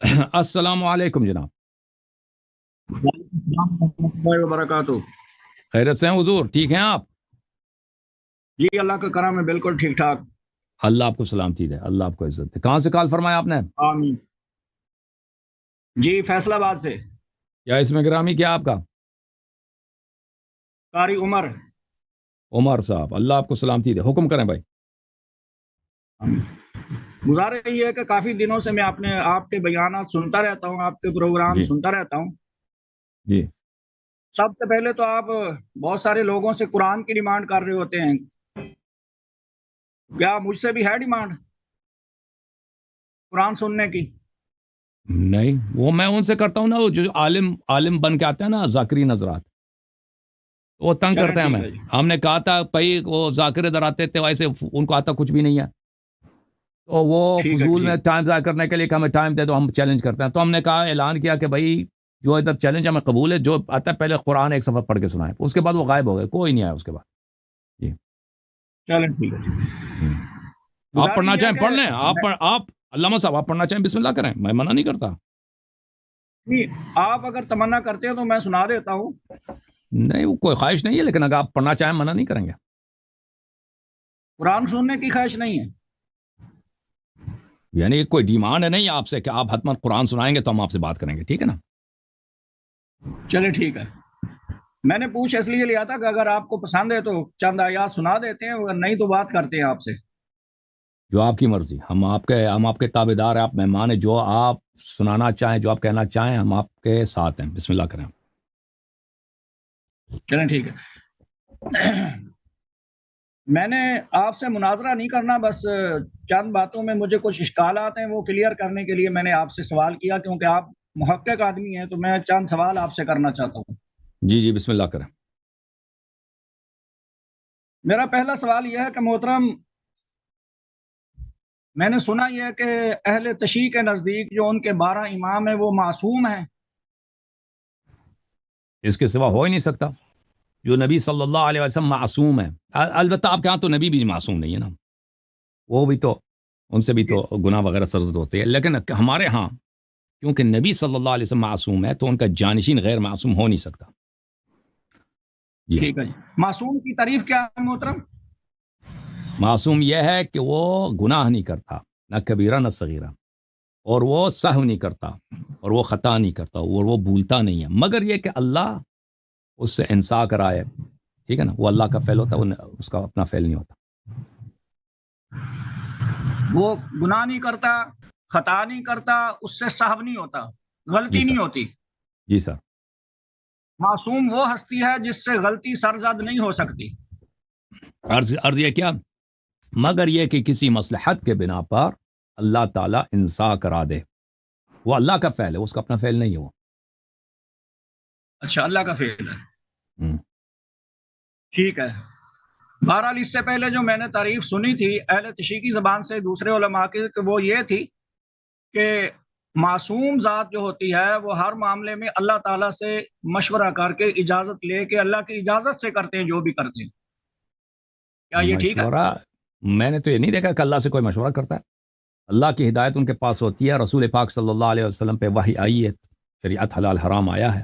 السلام علیکم جناب. وعلیکم السلام ورحمۃ اللہ وبرکاتہ. خیریت سے ہیں حضور؟ ٹھیک ہیں آپ؟ جی اللہ کا کرم ہے، بالکل ٹھیک ٹھاک. اللہ آپ کو سلامتی دے، اللہ آپ کو عزت دے. کہاں سے کال فرمایا آپ نے؟ آمین. جی فیصل آباد سے. کیا اس میں گرامی کیا آپ کا؟ قاری عمر. عمر صاحب، اللہ آپ کو سلامتی دے. حکم کریں بھائی. آمین. گزارش یہ ہے کہ کافی دنوں سے میں آپ کے بیانات سنتا رہتا ہوں، آپ کے پروگرام جی سنتا رہتا ہوں. جی. سب سے پہلے تو آپ بہت سارے لوگوں سے قرآن کی ڈیمانڈ کر رہے ہوتے ہیں. کیا مجھ سے بھی ہے ڈیمانڈ قرآن سننے کی؟ نہیں، وہ میں ان سے کرتا ہوں نا، وہ جو عالم بن کے آتے ہیں نا، ذاکرین حضرات، وہ تنگ چلیں کرتے ہیں ٹھیک ہمیں. ہے جی. ہم نے کہا تھا بھائی وہ ذاکر ادھر آتے تھے، ویسے ان کو آتا کچھ بھی نہیں ہے، تو وہ ٹھیک ہے فضول میں ٹھیک. ٹائم ضائع کرنے کے لیے کہ ہمیں ٹائم دے دو، ہم چیلنج کرتے ہیں. تو ہم نے کہا، اعلان کیا کہ بھائی جو ادھر چیلنج ہمیں قبول ہے، جو آتا ہے پہلے قرآن ایک صفحہ پڑھ کے سنائے. اس کے بعد وہ غائب ہو گئے، کوئی نہیں آیا اس کے بعد. جی. چلیں ٹھیک ہے. آپ گزارش پڑھنا یہ ہے چاہیں پڑھ لیں. کہ آپ علامہ صاحب آپ پڑھنا چاہیں بسم اللہ کریں، میں منع نہیں کرتا. آپ اگر تمنا کرتے ہیں تو میں سنا دیتا ہوں. نہیں، وہ کوئی خواہش نہیں ہے، لیکن اگر آپ پڑھنا چاہیں منع نہیں کریں گے. قرآن سننے کی خواہش نہیں ہے. یعنی کوئی ڈیمانڈ ہے نہیں آپ سے کہ آپ حتمن قرآن سنائیں گے تو ہم آپ سے بات کریں گے، ٹھیک ہے نا؟ چلے ٹھیک ہے. میں نے پوچھ اس لیے لیا تھا کہ اگر آپ کو پسند ہے تو چند آیات سنا دیتے ہیں، اگر نہیں تو بات کرتے ہیں آپ سے. جو آپ کی مرضی. ہم آپ کے تابع دار ہیں، آپ مہمان ہیں. جو آپ سنانا چاہیں، جو آپ کہنا چاہیں، ہم آپ کے ساتھ ہیں. بسم اللہ کریں. چلیں ٹھیک ہے. میں نے آپ سے مناظرہ نہیں کرنا، بس چند باتوں میں مجھے کچھ اشکالات ہیں، وہ کلیئر کرنے کے لیے میں نے آپ سے سوال کیا، کیونکہ آپ محقق آدمی ہیں تو میں چند سوال آپ سے کرنا چاہتا ہوں. جی جی بسم اللہ کریں. میرا پہلا سوال یہ ہے کہ محترم، میں نے سنا یہ ہے کہ اہل تشیع کے نزدیک جو ان کے 12 امام ہیں وہ معصوم ہیں. اس کے سوا ہو ہی نہیں سکتا. جو نبی صلی اللہ علیہ وسلم معصوم ہے. البتہ آپ کے ہاں تو نبی بھی معصوم نہیں ہے نا، وہ بھی تو، ان سے بھی تو گناہ وغیرہ سرزد ہوتے ہیں. لیکن ہمارے ہاں کیونکہ نبی صلی اللہ علیہ وسلم معصوم ہے، تو ان کا جانشین غیر معصوم ہو نہیں سکتا. جی ہاں. ٹھیک ہے جی. معصوم کی تعریف کیا ہے محترم؟ معصوم یہ ہے کہ وہ گناہ نہیں کرتا، نہ کبیرہ نہ صغیرہ، اور وہ سہو نہیں کرتا، اور وہ خطا نہیں کرتا، اور وہ بھولتا نہیں ہے، مگر یہ کہ اللہ اس سے انصاف کرائے. ٹھیک ہے نا؟ وہ اللہ کا فعل ہوتا ہے، وہ اس کا اپنا فعل نہیں ہوتا. وہ گناہ نہیں کرتا، خطا نہیں کرتا، اس سے سہو نہیں ہوتا، جی غلطی سر. نہیں ہوتی. جی سر. معصوم وہ ہستی ہے جس سے غلطی سرزد نہیں ہو سکتی. عرض یہ کیا؟ مگر یہ کہ کسی مصلحت کے بنا پر اللہ تعالیٰ انصاف کرا دے. وہ اللہ کا فعل ہے، اس کا اپنا فعل نہیں ہے وہ. اچھا، اللہ کا فعل ہے. ہم۔ ٹھیک ہے. بہرحال اس سے پہلے جو میں نے تعریف سنی تھی اہل تشیع کی زبان سے دوسرے علماء کی، کہ وہ یہ تھی کہ معصوم ذات جو ہوتی ہے وہ ہر معاملے میں اللہ تعالیٰ سے مشورہ کر کے اجازت لے کے اللہ کی اجازت سے کرتے ہیں جو بھی کرتے ہیں. کیا یہ ٹھیک ہے؟ مشورہ میں نے تو یہ نہیں دیکھا کہ اللہ سے کوئی مشورہ کرتا ہے. اللہ کی ہدایت ان کے پاس ہوتی ہے. رسول پاک صلی اللہ علیہ وسلم پہ وحی آئی ہے، شریعت حلال حرام آیا ہے.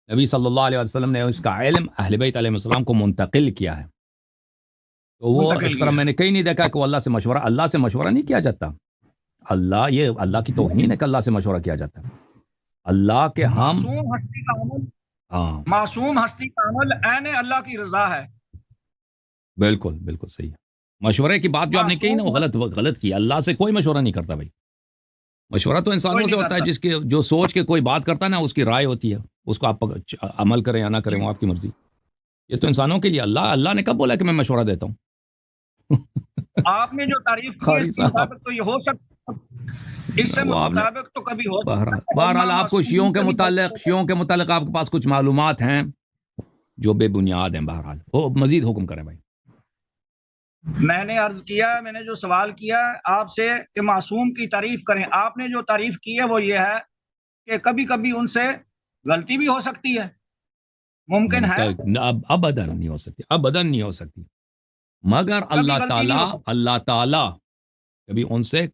نبی صلی اللہ علیہ وسلم نے اس کا علم اہل بیت علیہ السلام کو منتقل کیا ہے. تو وہ منتقل اس طرح کیا میں ہے. نے کہیں نہیں دیکھا کہ وہ اللہ سے مشورہ نہیں کیا جاتا. اللہ کی توہین ہے کہ اللہ سے مشورہ کیا جاتا ہے. اللہ کے ہم معصوم ہستی کا عمل، ہاں معصوم ہستی کا عمل عین اللہ کی رضا ہے. بالکل بالکل صحیح ہے. مشورے کی بات جو آپ نے کہی نا، وہ غلط کی. اللہ سے کوئی مشورہ نہیں کرتا بھائی. مشورہ تو انسانوں کوئی سے نہیں ہوتا ہے، کرتا. جو سوچ کے کوئی بات کرتا ہے نا، اس کی رائے ہوتی ہے. اس کو آپ عمل کریں یا نہ کریں، وہ آپ کی مرضی. یہ تو انسانوں کے لیے اللہ نے کب بولا کہ میں مشورہ دیتا ہوں؟ آپ نے جو تعریف کی ہے قاری اس کے صاحب، مطابق تو یہ ہو سکتا، اس سے وہ آپ نے مطابق تو کبھی ہو سکتا ہے. بہرحال علماء آپ کو معصوم سے بھی شیعوں کے متعلق آپ کے پاس کچھ معلومات ہیں جو بے بنیاد ہیں. بہرحال وہ مزید حکم کریں بھائی. میں نے عرض کیا، میں نے جو سوال کیا آپ سے کہ معصوم کی تعریف کریں، آپ نے جو تعریف کی ہے وہ یہ ہے کہ کبھی کبھی ان سے غلطی بھی ہو سکتی ہے، ممکن ہے. ابداً نہیں ہو سکتی، ابداً نہیں ہو سکتی. مگر کبھی غلطی نہیں ہو سکتی. اللہ تعالیٰ کبھی ان سے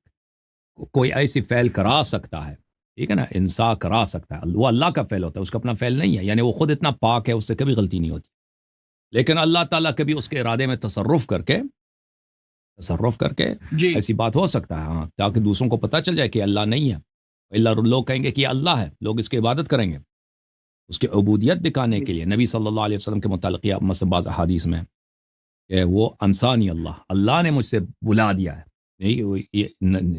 کوئی ایسی فعل کرا سکتا ہے ٹھیک ہے نا، انسا کرا سکتا ہے، وہ اللہ کا فعل ہوتا ہے، اس کا اپنا فعل نہیں ہے، یعنی وہ خود اتنا پاک ہے، اس سے کبھی غلطی نہیں ہوتی، لیکن اللہ تعالیٰ کبھی اس کے ارادے میں تصرف کر کے جی ایسی بات ہو سکتا ہے، ہاں، تاکہ دوسروں کو پتہ چل جائے کہ اللہ نہیں ہے، اللہ لوگ کہیں گے کہ یہ اللہ ہے، لوگ اس کی عبادت کریں گے، اس کی عبودیت دکھانے کے لیے نبی صلی اللہ علیہ وسلم کے متعلق یہ مثلا بعض احادیث میں کہ وہ انسانی اللہ نے مجھ سے بلا دیا ہے، نہیں، یہ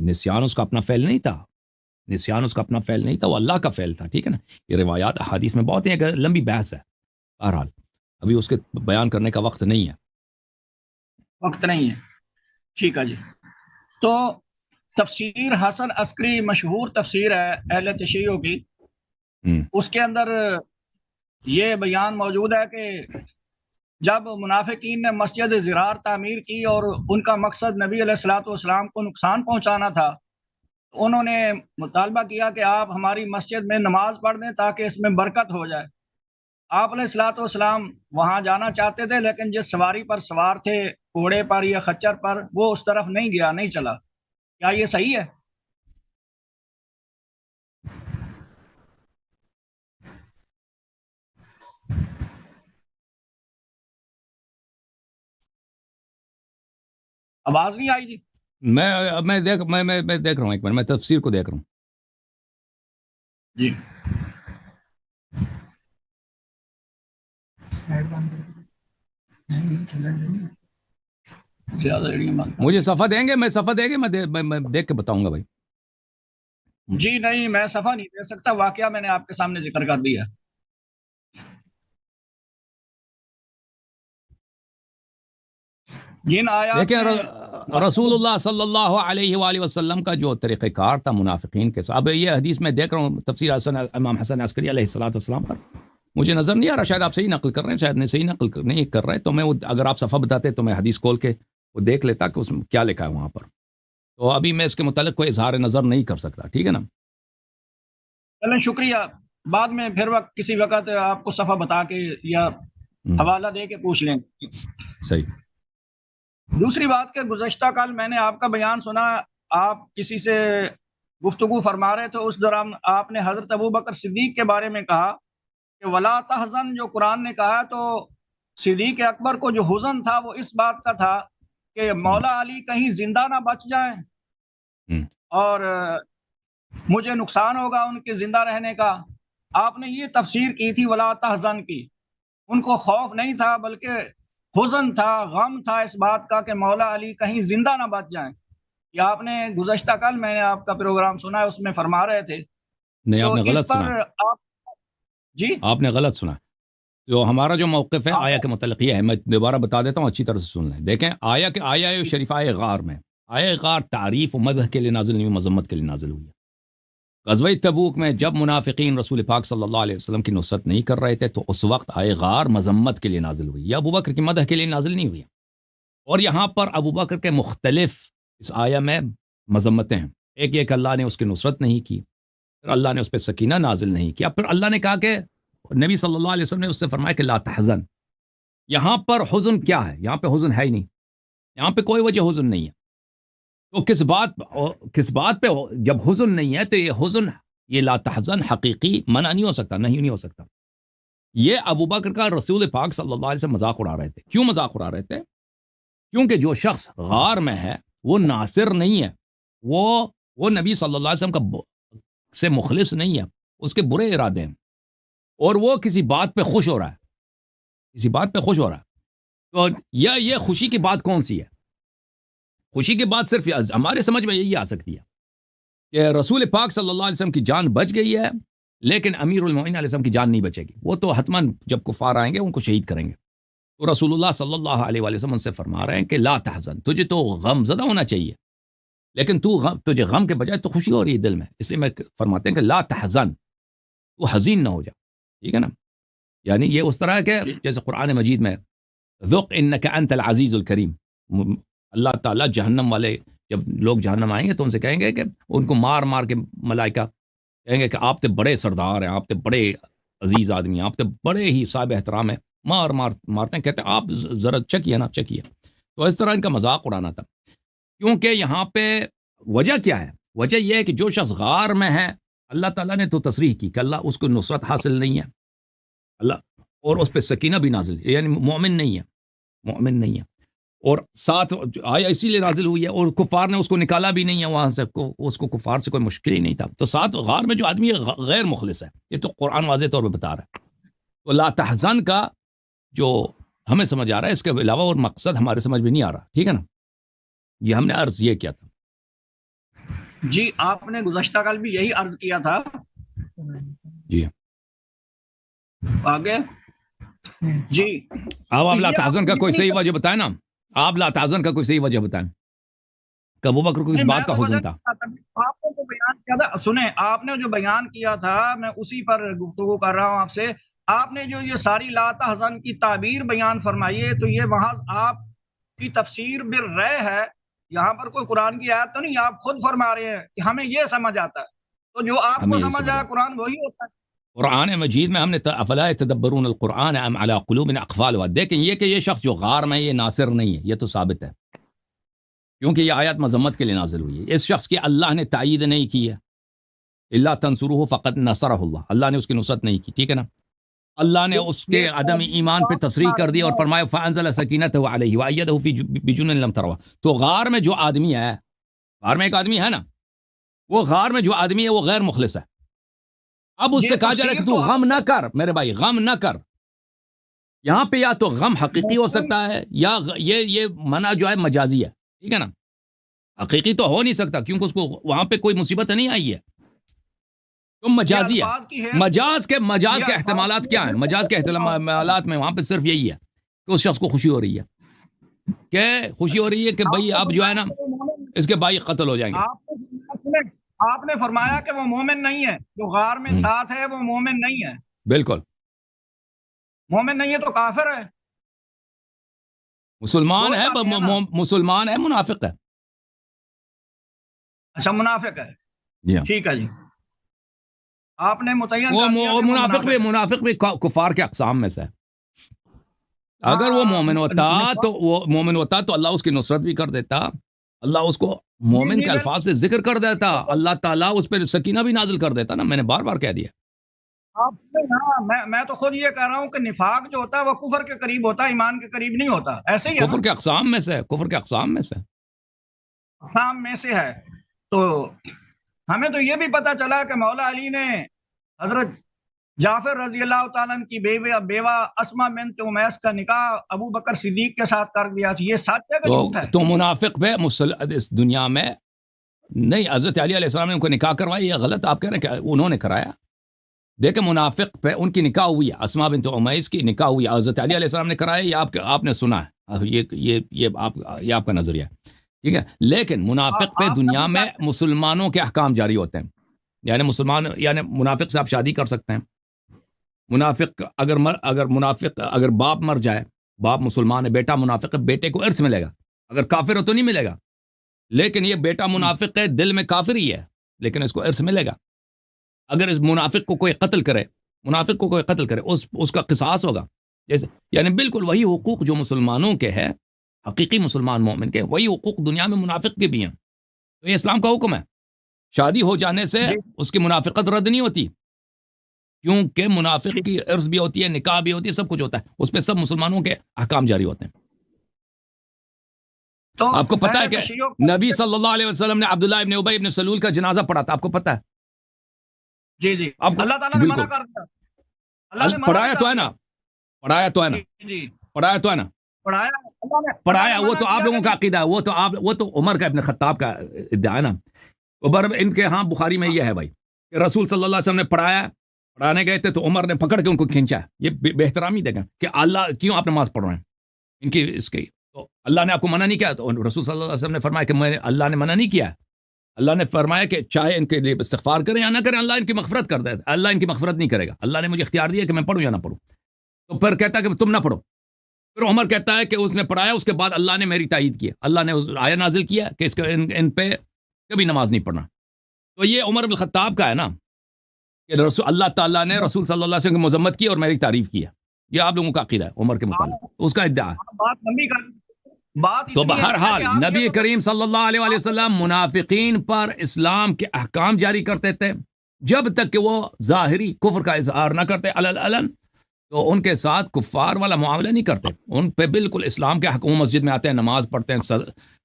نسیان اس کا اپنا فعل نہیں تھا، نسیان اس کا اپنا فعل نہیں تھا، وہ اللہ کا فعل تھا، ٹھیک ہے نا، یہ روایات احادیث میں بہت ہیں، لمبی بحث ہے، بہرحال ابھی اس کے بیان کرنے کا وقت نہیں ہے۔ وقت نہیں ہے، ٹھیک ہے جی۔ تو تفسیر حسن عسکری مشہور تفسیر ہے اہل تشیع کی، اس کے اندر یہ بیان موجود ہے کہ جب منافقین نے مسجد زرار تعمیر کی اور ان کا مقصد نبی علیہ الصلوۃ والسلام کو نقصان پہنچانا تھا، انہوں نے مطالبہ کیا کہ آپ ہماری مسجد میں نماز پڑھ دیں تاکہ اس میں برکت ہو جائے۔ آپ علیہ الصلوۃ والسلام وہاں جانا چاہتے تھے، لیکن جس سواری پر سوار تھے، گھوڑے پر یا خچر پر، وہ اس طرف نہیں گیا، نہیں چلا۔ کیا یہ صحیح ہے؟ آواز نہیں آئی جی؟ میں دیکھ رہا ہوں، ایک منٹ، میں تفسیر کو دیکھ رہا ہوں۔ جی مجھے صفحہ دیں گے، میں دیکھ کے بتاؤں گا بھائی۔ جی نہیں، میں صفحہ نہیں دے سکتا، واقعہ میں نے آپ کے سامنے ذکر کر دیا۔ جن آیات لیکن رسول اللہ صلی اللہ علیہ وآلہ وسلم کا جو طریقہ کار تھا منافقین کے ساتھ، اب یہ حدیث میں دیکھ رہا ہوں تفسیر امام حسن عسکری علیہ الصلوۃ والسلام پر، مجھے نظر نہیں آ رہا، شاید آپ صحیح نقل کر رہے ہیں، شاید نہیں صحیح نقل نہیں کر رہے، تو میں اگر آپ صفحہ بتاتے تو میں حدیث کھول کے وہ دیکھ لیتا کہ اس میں کیا لکھا ہے وہاں پر، تو ابھی میں اس کے متعلق کوئی اظہار نظر نہیں کر سکتا، ٹھیک ہے نا۔ چلیں شکریہ، بعد میں پھر کسی وقت آپ کو صفحہ بتا کے یا حوالہ دے کے پوچھ لیں۔ صحیح۔ دوسری بات کہ گزشتہ کل میں نے آپ کا بیان سنا، آپ کسی سے گفتگو فرما رہے تھے، اس دوران آپ نے حضرت ابوبکر صدیق کے بارے میں کہا کہ ولا تحزن، جو قرآن نے کہا، تو صدیق اکبر کو جو حزن تھا وہ اس بات کا تھا کہ مولا علی کہیں زندہ نہ بچ جائیں اور مجھے نقصان ہوگا ان کے زندہ رہنے کا۔ آپ نے یہ تفسیر کی تھی ولا تحزن کی، ان کو خوف نہیں تھا بلکہ حزن تھا، غم تھا اس بات کا کہ مولا علی کہیں زندہ نہ بچ جائیں۔ یہ آپ نے گزشتہ کل میں نے آپ کا پروگرام سنا ہے، اس میں فرما رہے تھے۔ نہیں، آپ تو نے اس غلط پر سنا، جی آپ نے غلط سنا، جو ہمارا جو موقف ہے آیا کے متعلق یہ ہے، میں دوبارہ بتا دیتا ہوں، اچھی طرح سے سن لیں۔ دیکھیں، آیا شریف آئے غار میں، آئے غار تعریف و مدح کے لیے نازل نہیں ہوئی، مذمت کے لیے نازل ہوئی ہے۔ غزوہ تبوک میں جب منافقین رسول پاک صلی اللہ علیہ وسلم کی نصرت نہیں کر رہے تھے تو اس وقت آئے غار مذمت کے لیے نازل ہوئی، یا ابوبکر کی مدح کے لیے نازل نہیں ہوئی، اور یہاں پر ابوبکر کے مختلف اس آیا میں مذمتیں ہیں، ایک یہ کہ اللہ نے اس کی نصرت نہیں کی، پھر اللہ نے اس پہ سکینہ نازل نہیں کیا، پھر اللہ نے کہا کہ نبی صلی اللہ علیہ وسلم نے اس سے فرمایا کہ لا تحزن۔ یہاں پر حزن کیا ہے؟ یہاں پہ حزن ہے ہی نہیں، یہاں پہ کوئی وجہ حزن نہیں ہے، تو کس بات پہ جب حزن نہیں ہے تو یہ حزن، یہ لا تحزن حقیقی منع نہیں ہو سکتا، نہیں ہو سکتا۔ یہ ابوبکر کا رسول پاک صلی اللہ علیہ وسلم مذاق اڑا رہے تھے۔ کیوں مذاق اڑا رہے تھے؟ کیونکہ جو شخص غار میں ہے وہ ناصر نہیں ہے، وہ نبی صلی اللہ علیہ وسلم کا سے مخلص نہیں ہے، اس کے برے ارادے ہیں، اور وہ کسی بات پہ خوش ہو رہا ہے، تو یہ خوشی کی بات کون سی ہے؟ خوشی کی بات صرف ہمارے سمجھ میں یہی آ سکتی ہے کہ رسول پاک صلی اللہ علیہ وسلم کی جان بچ گئی ہے، لیکن امیر المومنین علیہ السلام کی جان نہیں بچے گی، وہ تو حتماً جب کفار آئیں گے ان کو شہید کریں گے۔ تو رسول اللہ صلی اللہ علیہ وآلہ وسلم ان سے فرما رہے ہیں کہ لا تحزن، تجھے تو غم زدہ ہونا چاہیے، لیکن تجھے غم کے بجائے تو خوشی ہو رہی ہے دل میں، اس لیے میں فرماتے ہیں کہ لا تحزن، تو حزین نہ ہو جا، ٹھیک ہے نا۔ یعنی یہ اس طرح کہ جیسے قرآن مجید میں ذق انک انت العزیز الکریم، اللہ تعالیٰ جہنم والے جب لوگ جہنم آئیں گے تو ان سے کہیں گے کہ ان کو مار مار کے ملائکہ کہیں گے کہ آپ تے بڑے سردار ہیں، آپ تے بڑے عزیز آدمی ہیں، آپ تے بڑے ہی صاحب احترام ہیں، مارتے ہیں، کہتے ہیں آپ ذرا چکیے۔ تو اس طرح ان کا مذاق اڑانا تھا، کیونکہ یہاں پہ وجہ کیا ہے؟ وجہ یہ ہے کہ جو شخص غار میں ہے اللہ تعالیٰ نے تو تصریح کی کہ اللہ اس کو نصرت حاصل نہیں ہے، اللہ اور اس پہ سکینہ بھی نازل، یعنی مومن نہیں ہے، مومن نہیں ہے، اور ساتھ آیا اسی لیے نازل ہوئی ہے، اور کفار نے اس کو نکالا بھی نہیں ہے وہاں سے، اس کو کفار سے کوئی مشکل ہی نہیں تھا. تو ساتھ غار میں جو آدمی ہے غیر مخلص ہے، یہ تو قرآن واضح طور پہ بتا رہا ہے. تو لا تحزن کا جو ہمیں سمجھ آ رہا ہے، اس کے علاوہ اور مقصد ہمارے سمجھ میں نہیں آ رہا. ٹھیک ہے نا، یہ ہم نے عرض یہ کیا تھا. جی آپ نے گزشتہ کل بھی یہی عرض کیا تھا. جی آگے جی اب آپ لا تحزن کا کوئی صحیح وجہ بتائیں نا، آپ لا تحزن کا کوئی صحیح وجہ بتائیں کہ ابو بکر کو اس بات کا حزن تھا. آپ نے جو بیان کیا تھا، سنیں، آپ نے جو بیان کیا تھا میں اسی پر گفتگو کر رہا ہوں آپ سے. آپ نے جو یہ ساری لا تحزن کی تعبیر بیان فرمائی ہے، تو یہ محض آپ کی تفسیر بالرأی ہے، یہاں پر کوئی قرآن کی آیت تو نہیں. آپ خود فرما رہے ہیں کہ ہمیں یہ سمجھ آتا ہے، تو جو آپ کو سمجھ آیا قرآن وہی ہوتا ہے. قرآن مجید میں ہم نے افلا يتدبرون القرآن ام على قلوب اقفالها، دیکھیں یہ کہ یہ شخص جو غار میں یہ ناصر نہیں ہے، یہ تو ثابت ہے کیونکہ یہ آیات مذمت کے لیے نازل ہوئی ہے. اس شخص کی اللہ نے تائید نہیں کی ہے، الا تنصروه فقد نصره اللہ، اللہ نے اس کی نصرت نہیں کی. ٹھیک ہے نا، اللہ نے اس کے عدم ایمان پہ تصریح کر دی اور فرمایا فانزل سکینته علیہ وایدہ فی بجنود لم تروا. تو غار میں جو آدمی ہے، غار میں ایک آدمی ہے نا، وہ غار میں جو آدمی ہے وہ غیر مخلص ہے. اب اس سے کہا جا رہا ہے کہ تو غم نہ کر میرے بھائی، غم نہ کر. یہاں پہ یا تو غم حقیقی ہو سکتا ہے یا یہ منع جو ہے مجازی ہے. ٹھیک ہے نا، حقیقی تو ہو نہیں سکتا کیونکہ اس کو وہاں پہ کوئی مصیبت نہیں آئی ہے، تو مجازی ہے. مجاز کے احتمالات کیا ہیں؟ مجاز کے احتمالات میں وہاں پہ صرف یہی ہے کہ اس شخص کو خوشی ہو رہی ہے، کہ خوشی ہو رہی ہے کہ بھئی اب جو ہے نا اس کے بھائی قتل ہو جائیں گے. آپ نے فرمایا کہ وہ مومن نہیں ہے، جو غار میں ساتھ ہے وہ مومن نہیں ہے. بالکل مومن نہیں ہے تو کافر ہے، مسلمان ہے، مسلمان ہے، منافق ہے. اچھا منافق ہے. جی ہاں، ٹھیک ہے جی. آپ نے متعین وہ منافق بھی کفار کے اقسام میں سے ہے. اگر وہ مومن ہوتا تو اللہ اس کی نصرت بھی کر دیتا، اللہ اس کو مومن کے الفاظ سے ذکر کر دیتا، اللہ تعالیٰ اس پہ سکینہ بھی نازل کر دیتا نا. میں نے بار بار کہہ دیا. میں تو خود یہ کہہ رہا ہوں کہ نفاق جو ہوتا ہے وہ کفر کے قریب ہوتا ہے، ایمان کے قریب نہیں ہوتا. ایسے ہی کفر کے اقسام میں سے، کفر کے اقسام میں سے ہے. تو ہمیں تو یہ بھی پتا چلا کہ مولا علی نے حضرت جعفر رضی اللہ تعالیٰ کی بیوہ اسما بنت امیس کا نکاح ابو بکر صدیق کے ساتھ کر دیا تھا. یہ سچ ہے کہ جھوٹ ہے؟ تو منافق پہ اس دنیا میں نہیں، حضرت علی علیہ السلام نے ان کو نکاح کروائی، یہ غلط آپ کہہ رہے ہیں کہ انہوں نے کرایا. دیکھیں منافق پہ ان کی نکاح ہوئی ہے، اسما بنت امیس کی نکاح ہوئی ہے، حضرت علی علیہ السلام نے کرایا یا آپ نے سنا ہے؟ یہ آپ کا نظریہ ہے. ٹھیک ہے، لیکن منافق پہ دنیا میں مسلمانوں کے احکام جاری ہوتے ہیں. یعنی منافق سے آپ شادی کر سکتے ہیں. منافق اگر باپ مر جائے، باپ مسلمان ہے، بیٹا منافق ہے، بیٹے کو ارث ملے گا. اگر کافر ہو تو نہیں ملے گا، لیکن یہ بیٹا منافق ہے، دل میں کافر ہی ہے، لیکن اس کو ارث ملے گا. اگر اس منافق کو کوئی قتل کرے اس کا قصاص ہوگا. جیسے یعنی بالکل وہی حقوق جو مسلمانوں کے ہے، حقیقی مسلمان مومن کے، وہی حقوق دنیا میں منافق کے بھی ہیں. تو یہ اسلام کا حکم ہے. شادی ہو جانے سے اس کی منافقت رد نہیں ہوتی، کیونکہ منافق کی عرض بھی ہوتی ہے، نکاح بھی ہوتی ہے، سب کچھ ہوتا ہے، اس پہ سب مسلمانوں کے احکام جاری ہوتے ہیں. تو آپ کو پتہ ہے کہ نبی صلی اللہ علیہ وسلم نے عبداللہ ابن ابی ابن سلول کا جنازہ پڑھا تھا، آپ کو پتہ ہے؟ جی اللہ تعالیٰ نے منع کر دیا. پڑھایا تو ہے نا، پڑھایا. وہ تو آپ لوگوں کا عقیدہ ہے، وہ تو عمر کا ابن خطاب کا ادعا ہے نا. ان کے ہاں بخاری میں یہ ہے بھائی کہ رسول صلی اللہ علیہ وسلم نے پڑھانے گئے تھے تو عمر نے پکڑ کے ان کو کھینچا. یہ بے احترامی دیکھیں کہ اللہ کیوں آپ نماز پڑھ رہے ہیں ان کی اس کی. تو اللہ نے آپ کو منع نہیں کیا، تو رسول صلی اللہ علیہ وسلم نے فرمایا کہ اللہ نے منع نہیں کیا. اللہ نے فرمایا کہ چاہے ان کے لیے استغفار کریں یا نہ کریں، اللہ ان کی مغفرت کر دے. اللہ ان کی مغفرت نہیں کرے گا. اللہ نے مجھے اختیار دیا کہ میں پڑھوں یا نہ پڑھوں. تو پھر کہتا ہے کہ تم نہ پڑھو. پھر عمر کہتا ہے کہ اس نے پڑھایا، اس کے بعد اللہ نے میری تائید کی، اللہ نے آیت نازل کیا کہ ان پہ کبھی نماز نہیں پڑھنا. تو یہ عمر بن خطاب کا ہے نا کہ اللہ تعالیٰ نے رسول صلی اللہ علیہ وسلم کی مذمت کی اور میری تعریف کی ہے. یہ آپ لوگوں کا عقیدہ ہے عمر کے متعلق، اس کا ادعا ہے. تو بہرحال نبی کریم صلی اللہ علیہ وسلم منافقین پر اسلام کے احکام جاری کرتے تھے، جب تک کہ وہ ظاہری کفر کا اظہار نہ کرتے علن تو ان کے ساتھ کفار والا معاملہ نہیں کرتے. ان پہ بالکل اسلام کے حق. وہ مسجد میں آتے ہیں, نماز پڑھتے ہیں,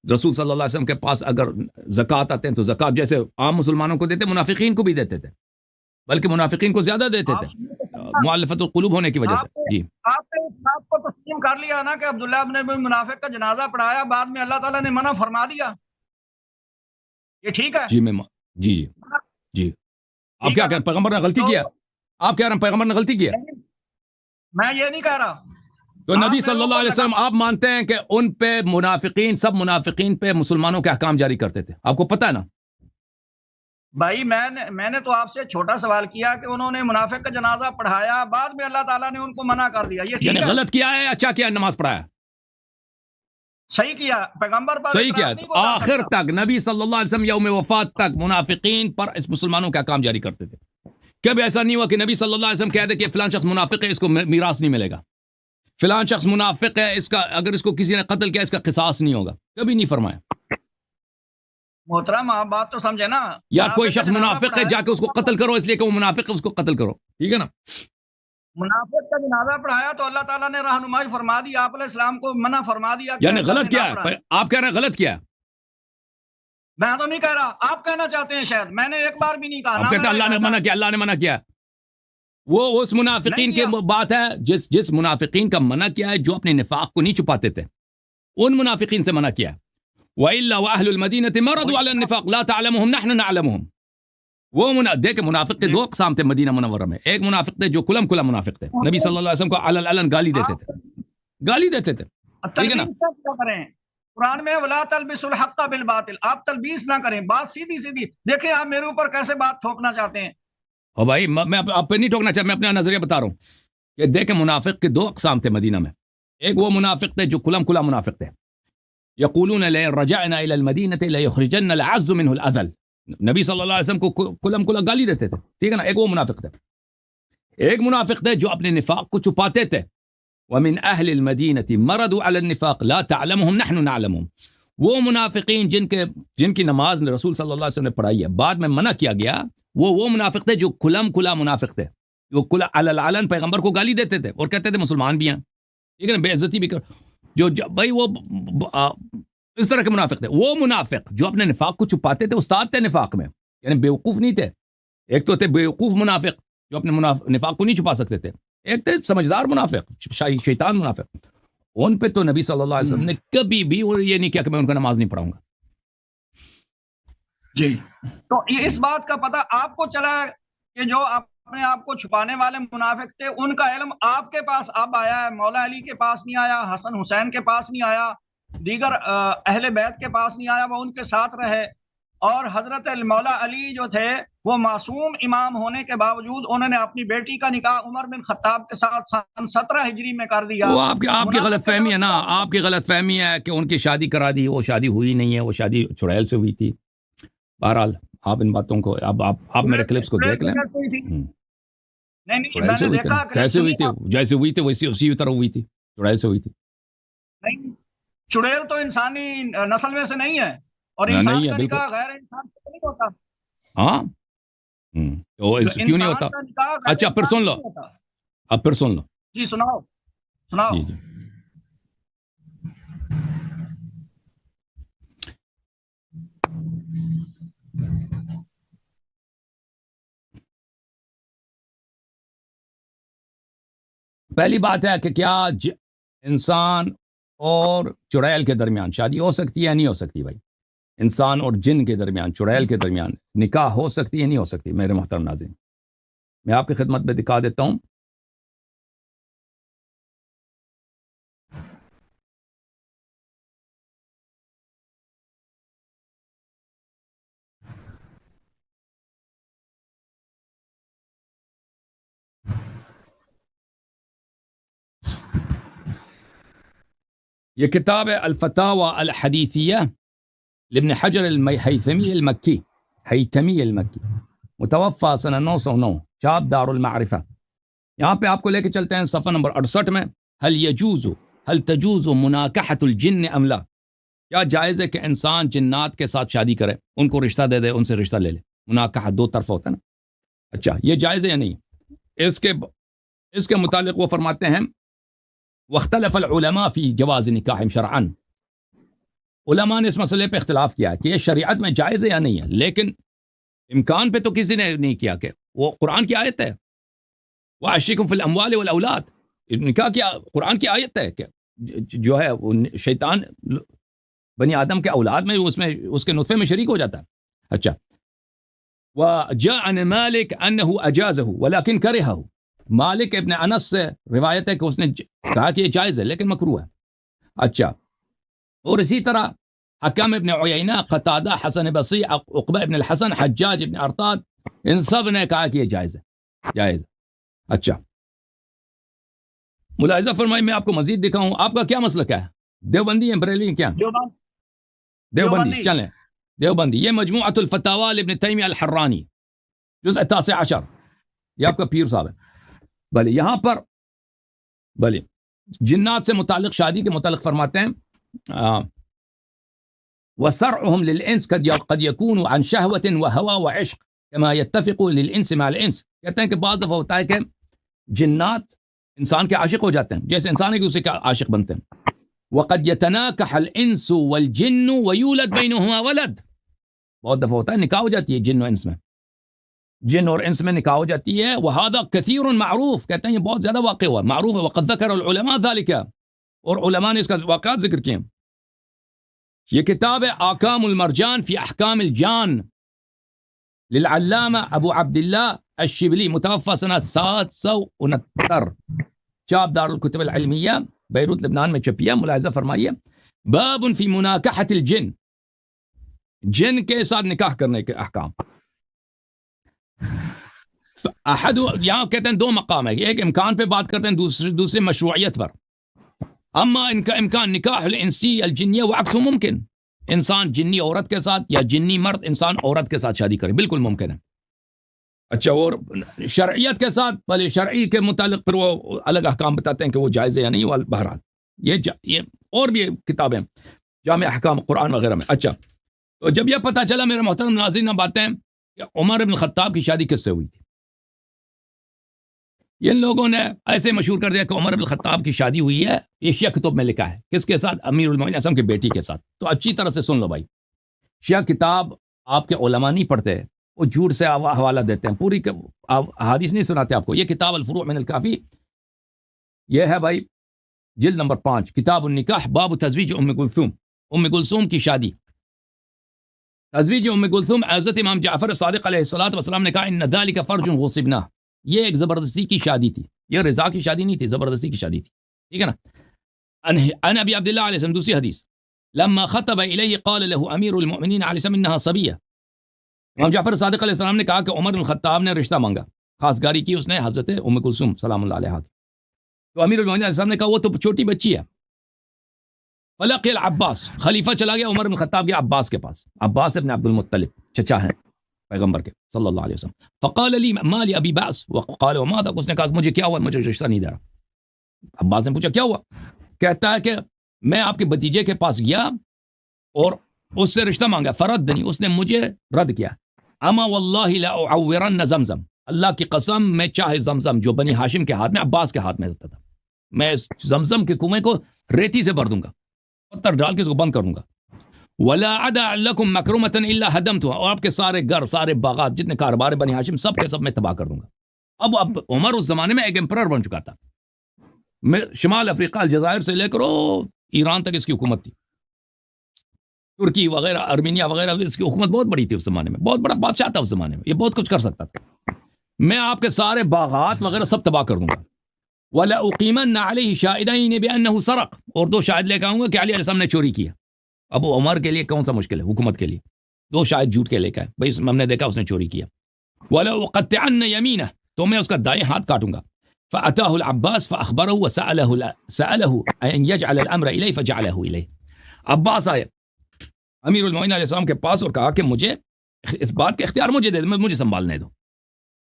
رسول صلی اللہ علیہ وسلم کے پاس اگر زکوٰۃ آتے ہیں تو زکوٰۃ جیسے عام مسلمانوں کو دیتے, منافقین کو بھی دیتے تھے, بلکہ منافقین کو زیادہ دیتے تھے مؤلفۃ القلوب ہونے کی وجہ سے. جی آپ نے اس بات کو تسلیم کر لیا نا کہ عبداللہ ابن ابی منافق کا جنازہ پڑھایا, بعد میں اللہ تعالیٰ نے منع فرما دیا, یہ ٹھیک ہے؟ جی میں جی جی جی آپ کیا کہہ رہے ہیں, پیغمبر نے غلطی کیا؟ آپ کہہ رہے ہیں پیغمبر نے غلطی کیا؟ میں یہ نہیں کہہ رہا. تو نبی صلی اللہ علیہ وسلم آپ مانتے ہیں کہ ان پہ منافقین, سب منافقین پہ مسلمانوں کے احکام جاری کرتے تھے, آپ کو پتہ ہے نا بھائی؟ میں نے تو آپ سے چھوٹا سوال کیا کہ انہوں نے منافق کا جنازہ پڑھایا, بعد میں اللہ تعالیٰ نے ان کو منع کر دیا, یہ ٹھیک یعنی ہے؟ غلط کیا ہے, اچھا کیا, نماز پڑھایا, صحیح کیا, پیغمبر پر صحیح کیا. اعتراض نہیں ہوتا آخر سکتا. تک نبی صلی اللہ علیہ وسلم یوم وفات تک منافقین پر اس مسلمانوں کے احکام جاری کرتے تھے. کبھی ایسا نہیں ہوا کہ نبی صلی اللہ علیہ وسلم کہہ دے کہ فلاں شخص منافق ہے, اس کو میراث نہیں ملے گا, فلاں شخص منافق ہے, اس کا اگر اس کو کسی نے قتل کیا اس کا قصاص نہیں ہوگا, کبھی نہیں فرمایا. محترم آپ بات تو سمجھے نا, یا کوئی منافق کا شخص جنازہ منافق ہے پڑھایا, جا کے اس کو قتل کرو اس لیے کہ وہ منافق ہے, اس کو قتل کرو, ٹھیک ہے نا. منافق کا جنازہ پڑھایا تو اللہ تعالیٰ نے رہنمائی فرما دی, آپ علیہ السلام کو منع فرما دیا کہ یعنی ایسا غلط نہ کیا ہے, پڑھائیں. آپ کہہ رہے ہیں غلط کیا ہے, میں تو نہیں کہہ رہا, آپ کہنا چاہتے ہیں شاید, میں نے ایک بار بھی نہیں کہا. آپ کہتے ہیں اللہ نے منع کیا, اللہ نے منع کیا. وہ اس منافقین کی بات ہے جس منافقین کا منع کیا ہے جو اپنے نفاق کو نہیں چھپاتے تھے, ان منافقین سے منع کیا ہے. وَإِلَّا وَأَهْلُ الْمَدِينَةِ مَرَضُوا عَلَى النِّفَاقِ لَا تَعْلَمُهُمْ نَحْنُ نَعْلَمُهُمْ. وہ دیکھ منافق کے دو اقسام تھے مدینہ منورہ میں. ایک منافق تھے جو کلم منافق تھے, نبی صلی اللہ علیہ وسلم کو علن گالی دیتے تھے, گالی دیتے تھے, ٹھیک ہے نا. تلبیس کیا کریں قرآن میں, وَلَا تَلْبِسُوا الْحَقَّ بِالْبَاطِلِ, آپ تلبیس نہ کریں, بات سیدھی سیدھی. دیکھیں آپ میرے اوپر کیسے بات ٹھوکنا چاہتے ہیں. اور بھائی میں آپ پہ نہیں ٹھوکنا چاہتا, میں اپنا نظریہ بتا رہا ہوں کہ دیکھیں منافق کے دو اقسام تھے مدینہ میں. ایک وہ منافق تھے جو کلم منافق تھے, یقولون لئن رجعنا الى المدینہ لیخرجن العز منه الاذل. نبی صلی اللہ علیہ وسلم کو کلم گالی دیتے تھے, ٹھیک ہے نا. ایک وہ منافق تھے. ایک منافق تھے جو اپنے نفاق کو چھپاتے تھے. ومن اہل المدینہ مرضوا علی النفاق لا تعلمهم نحن نعلمهم. وہ منافقین جن کی نماز رسول صلی اللہ علیہ وسلم نے پڑھائی ہے, بعد میں منع کیا گیا, وہ منافق تھے جو کلم منافق تھے, جو علن پیغمبر کو گالی دیتے تھے اور کہتے تھے مسلمان بھی ہیں, ٹھیک ہے نا, بے عزتی بھی کر. جو بھائی وہ اس طرح کے منافق تھے. وہ منافق جو اپنے نفاق کو چھپاتے تھے, استاد تھے نفاق میں, یعنی بیوقوف نہیں تھے. ایک تو تھے بیوقوف منافق جو اپنے نفاق کو نہیں چھپا سکتے تھے, ایک تھے سمجھدار منافق, شیطان منافق. ان پہ تو نبی صلی اللہ علیہ وسلم نے کبھی بھی یہ نہیں کیا کہ میں ان کا نماز نہیں پڑھاؤں گا. جی, تو یہ اس بات کا پتہ آپ کو چلا کہ جو اپنے آپ کو چھپانے والے منافق تھے ان کا علم آپ کے پاس اب آیا ہے, مولا علی کے پاس نہیں آیا, حسن حسین کے پاس نہیں آیا, دیگر اہل بیت کے پاس نہیں آیا, وہ ان کے ساتھ رہے. اور حضرت مولا علی جو تھے وہ معصوم امام ہونے کے باوجود انہوں نے اپنی بیٹی کا نکاح عمر بن خطاب کے ساتھ سن 17 ہجری میں کر دیا. وہ آپ کی غلط فہمی ہے نا, آپ کی غلط فہمی ہے کہ ان کی شادی کرا دی, وہ شادی ہوئی نہیں ہے, وہ شادی چڑیل سے ہوئی تھی. بہرحال آپ ان باتوں کو آپ میرے کلپس کو دیکھ لیں. چڑیل سے ہوئی تھی, کیسے ہوئی تھی, جیسے ہوئی تھی ویسی اسی طرح ہوئی تھی, چڑیل سے ہوئی تھی. نہیں, چڑیل تو انسانی نسل میں سے نہیں ہے, اور انسان کا نکاح غیر انسان سے نہیں ہوتا. ہاں تو کیوں نہیں ہوتا؟ اچھا پھر سن لو, اب پھر سن لو. جی سناؤ. جی جی. پہلی بات ہے کہ کیا انسان اور چڑیل کے درمیان شادی ہو سکتی ہے, نہیں ہو سکتی بھائی. انسان اور جن کے درمیان, چڑیل کے درمیان نکاح ہو سکتی ہے, نہیں ہو سکتی. میرے محترم ناظرین, میں آپ کی خدمت میں دکھا دیتا ہوں. یہ کتاب ہے الفتاوی الحدیثیہ لابن حجر الہیثمی المکی, متوفى سنہ 909, چاپ دار المعرفہ. یہاں پہ آپ کو لے کے چلتے ہیں صفحہ نمبر 68 میں. هل تجوز مناکحۃ الجن ام لا, کیا جائز ہے کہ انسان جنات کے ساتھ شادی کرے, ان کو رشتہ دے دے, ان سے رشتہ لے لے. مناکحہ دو طرف ہوتا ہے نا, اچھا یہ جائز ہے یا نہیں؟ اس کے متعلق وہ فرماتے ہیں واختلف العلماء فی جواز نکاح شرعا، علماء نے اس مسئلے پہ اختلاف کیا کہ یہ شریعت میں جائز ہے یا نہیں ہے، لیکن امکان پہ تو کسی نے نہیں کیا کہ وہ قرآن کی آیت ہے، وَأَشْرِكْهُمْ فِي الْأَمْوَالِ وَالْأَوْلَادِ، نکاح کی قرآن کی آیت ہے کہ جو ہے وہ شیطان بنی آدم کے اولاد میں اس کے نطفے میں شریک ہو جاتا ہے. اچھا وجاء عن مالک انه اجازه ولكن كرهه، مالک ابن انس سے روایت ہے کہ اس نے کہا کہ یہ جائز ہے لیکن مکروہ ہے. اچھا اور اسی طرح حکم ابن عیینہ، قتادہ، حسن بصری، عقبہ ابن الحسن، حجاج ابن ارطاد، ان سب نے کہا کہ یہ جائز ہے، جائز. اچھا ملاحظہ فرمائیں، میں آپ کو مزید دکھاؤں آپ کا کیا مسلک ہے، دیوبندی ہیں بریلی ہیں کیا؟ دیوبندی چلیں دیوبندی. یہ مجموعۃ الفتاوی لابن تیمیہ الحرانی جزء 19، یہ آپ کا پیر صاحب ہے. بھلے یہاں پر بھلے جنات سے متعلق شادی کے متعلق فرماتے ہیں وَسَرْعُهُمْ لِلْإِنْسِ قَدْ يَكُونُ عَنْ شَهْوَةٍ وَهَوَى وَعِشْقٍ كَمَا يَتَّفِقُ لِلْإِنْسِ مع الْإِنْسِ. کہتے ہیں کہ بعض دفعہ ہوتا ہے کہ جنات انسان کے عاشق ہو جاتے ہیں جیسے انسان ہے کہ اسے عاشق بنتے ہیں. وَقَدْ يَتَنَاكَحَ الْإِنْسُ وَالْجِنُّ وَيُولَدْ بَيْنُهُمَا وَلَدٌ. بہت دفعہ ہوتا ہے نکاح ہو جاتی ہے جن و انس میں، جن اور انس میں نکاح ہو جاتی ہے. وَهَذَا كَثِيرٌ معروف، کہتے ہیں یہ بہت زیادہ واقع ہوا، معروف ہے. وَقَدْ ذَكَرَ الْعُلَمَاء ذَلِكَ، اور علماء نے اس کا واقعات ذکر کیے. یہ کتاب ہے آکام المرجان فی احکام الجان للعلامہ ابو عبداللہ الشبلی، متوفى سنہ 769، چاپ دار الکتب العلمیہ بیروت لبنان میں چھپیا. ملاحظہ فرمائیے باب فی مناکحۃ الجن، جن کے ساتھ نکاح کرنے کے احکام. احد یہاں کہتے ہیں دو مقام ہے، ایک امکان پہ بات کرتے ہیں، دوسرے مشروعیت پر. اما ان کا امکان نکاح الانسی الجنیہ وعکس ممکن، انسان جنی عورت کے ساتھ یا جنی مرد انسان عورت کے ساتھ شادی کرے، بالکل ممکن ہے. اچھا اور شرعیت کے ساتھ بھلے شرعی کے متعلق پھر وہ الگ احکام بتاتے ہیں کہ وہ جائز ہے یا نہیں. بہرحال یہ اور بھی کتابیں جامع احکام قرآن وغیرہ میں. اچھا تو جب یہ پتہ چلا میرے محترم ناظرین اب باتیں کہ عمر بن خطاب کی شادی کس سے ہوئی تھی، ان لوگوں نے ایسے مشہور کر دیا کہ عمر بن خطاب کی شادی ہوئی ہے، ایشیا کتب میں لکھا ہے. کس کے ساتھ؟ امیر المومنین اعظم کی بیٹی کے ساتھ. تو اچھی طرح سے سن لو بھائی، شیعہ کتاب آپ کے علماء نہیں پڑھتے، وہ جھوٹ سے حوالہ دیتے ہیں، پوری احادیث نہیں سناتے آپ کو. یہ کتاب الفروع من الکافی یہ ہے بھائی، جلد نمبر 5، کتاب النکاح، باب تزویج ام کلثوم کی شادی. تزویج ام کلثوم، حضرت امام جعفر صادق علیہ الصلوۃ والسلام نے کہا ان ذلک فرج غصبنہ، یہ ایک زبردستی کی شادی تھی، یہ رضا کی شادی نہیں تھی، زبردستی کی شادی تھی. ٹھیک ہے نا. ان ابی عبداللہ علیہ السلام، دوسری حدیث، لما خطب الیہ قال له امیر المؤمنین علیہ السلام انها صبیہ. امام جعفر صادق علیہ السلام نے کہا کہ عمر بن خطاب نے رشتہ مانگا، خاصگاری کی اس نے حضرت ام کلثوم سلام اللہ علیہا کی. تو امیر المؤمنین علیہ السلام نے کہا وہ تو چھوٹی بچی ہے. فلقی العباس، خلیفہ چلا گیا عمر بن خطاب کے عباس کے پاس، عباس ابن عبد المطلب چچا ہیں پیغمبر کے صلی اللہ علیہ وسلم. فقال لی ما لی ابی باس وقال وما ذاک، اس نے کہا کہ مجھے کیا ہوا، مجھے رشتہ نہیں دے رہا. عباس نے پوچھا کیا ہوا، کہتا ہے کہ میں آپ کے بھتیجے کے پاس گیا اور اس سے رشتہ مانگا، فردنی، اس نے مجھے رد کیا. اما واللہ لا اعورن زمزم، اللہ کی قسم میں چاہے زمزم جو بنی ہاشم کے ہاتھ میں، عباس کے ہاتھ میں ہوتا تھا، میں زمزم کے کنویں کو ریتی سے بھر دوں گا، پتھر ڈال کے اس کو بند کر دوں گا. ولا عدا لکم مکرمۃ الا هدمتها، اور آپ کے سارے گھر، سارے باغات، جتنے کاروبار بنی ہاشم سب کے سب میں تباہ کر دوں گا. اب عمر اس زمانے میں ایک امپرر بن چکا تھا، شمال افریقہ الجزائر سے لے کر ایران تک اس کی حکومت تھی، ترکی وغیرہ، ارمینیا وغیرہ، اس کی حکومت بہت بڑی تھی اس زمانے میں، بہت بڑا بادشاہ تھا اس زمانے میں، یہ بہت کچھ کر سکتا تھا. میں آپ کے سارے باغات وغیرہ سب تباہ کر دوں گا. ولا اقیمن علیہ شاہدین بانہ سرق، اور 2 شاہد لے کے آؤں گا کہ علی علیہ السلام نے چوری کیا. اب عمر کے لیے کون سا مشکل ہے حکومت کے لیے، 2 شاہد جھوٹ کے لے کے بھائی ہم نے دیکھا اس نے چوری کیا. ولا اقطعن یمینہ، تو میں اس کا دائیں ہاتھ کاٹوں گا. فاتاه العباس فاخبره وساله ان يجعل الامر اليه فجعله اليه. عباس آئے امیر المومنین علیہ السلام کے پاس اور کہا کہ مجھے اس بات کا اختیار مجھے دے دو، مجھے سنبھالنے دو،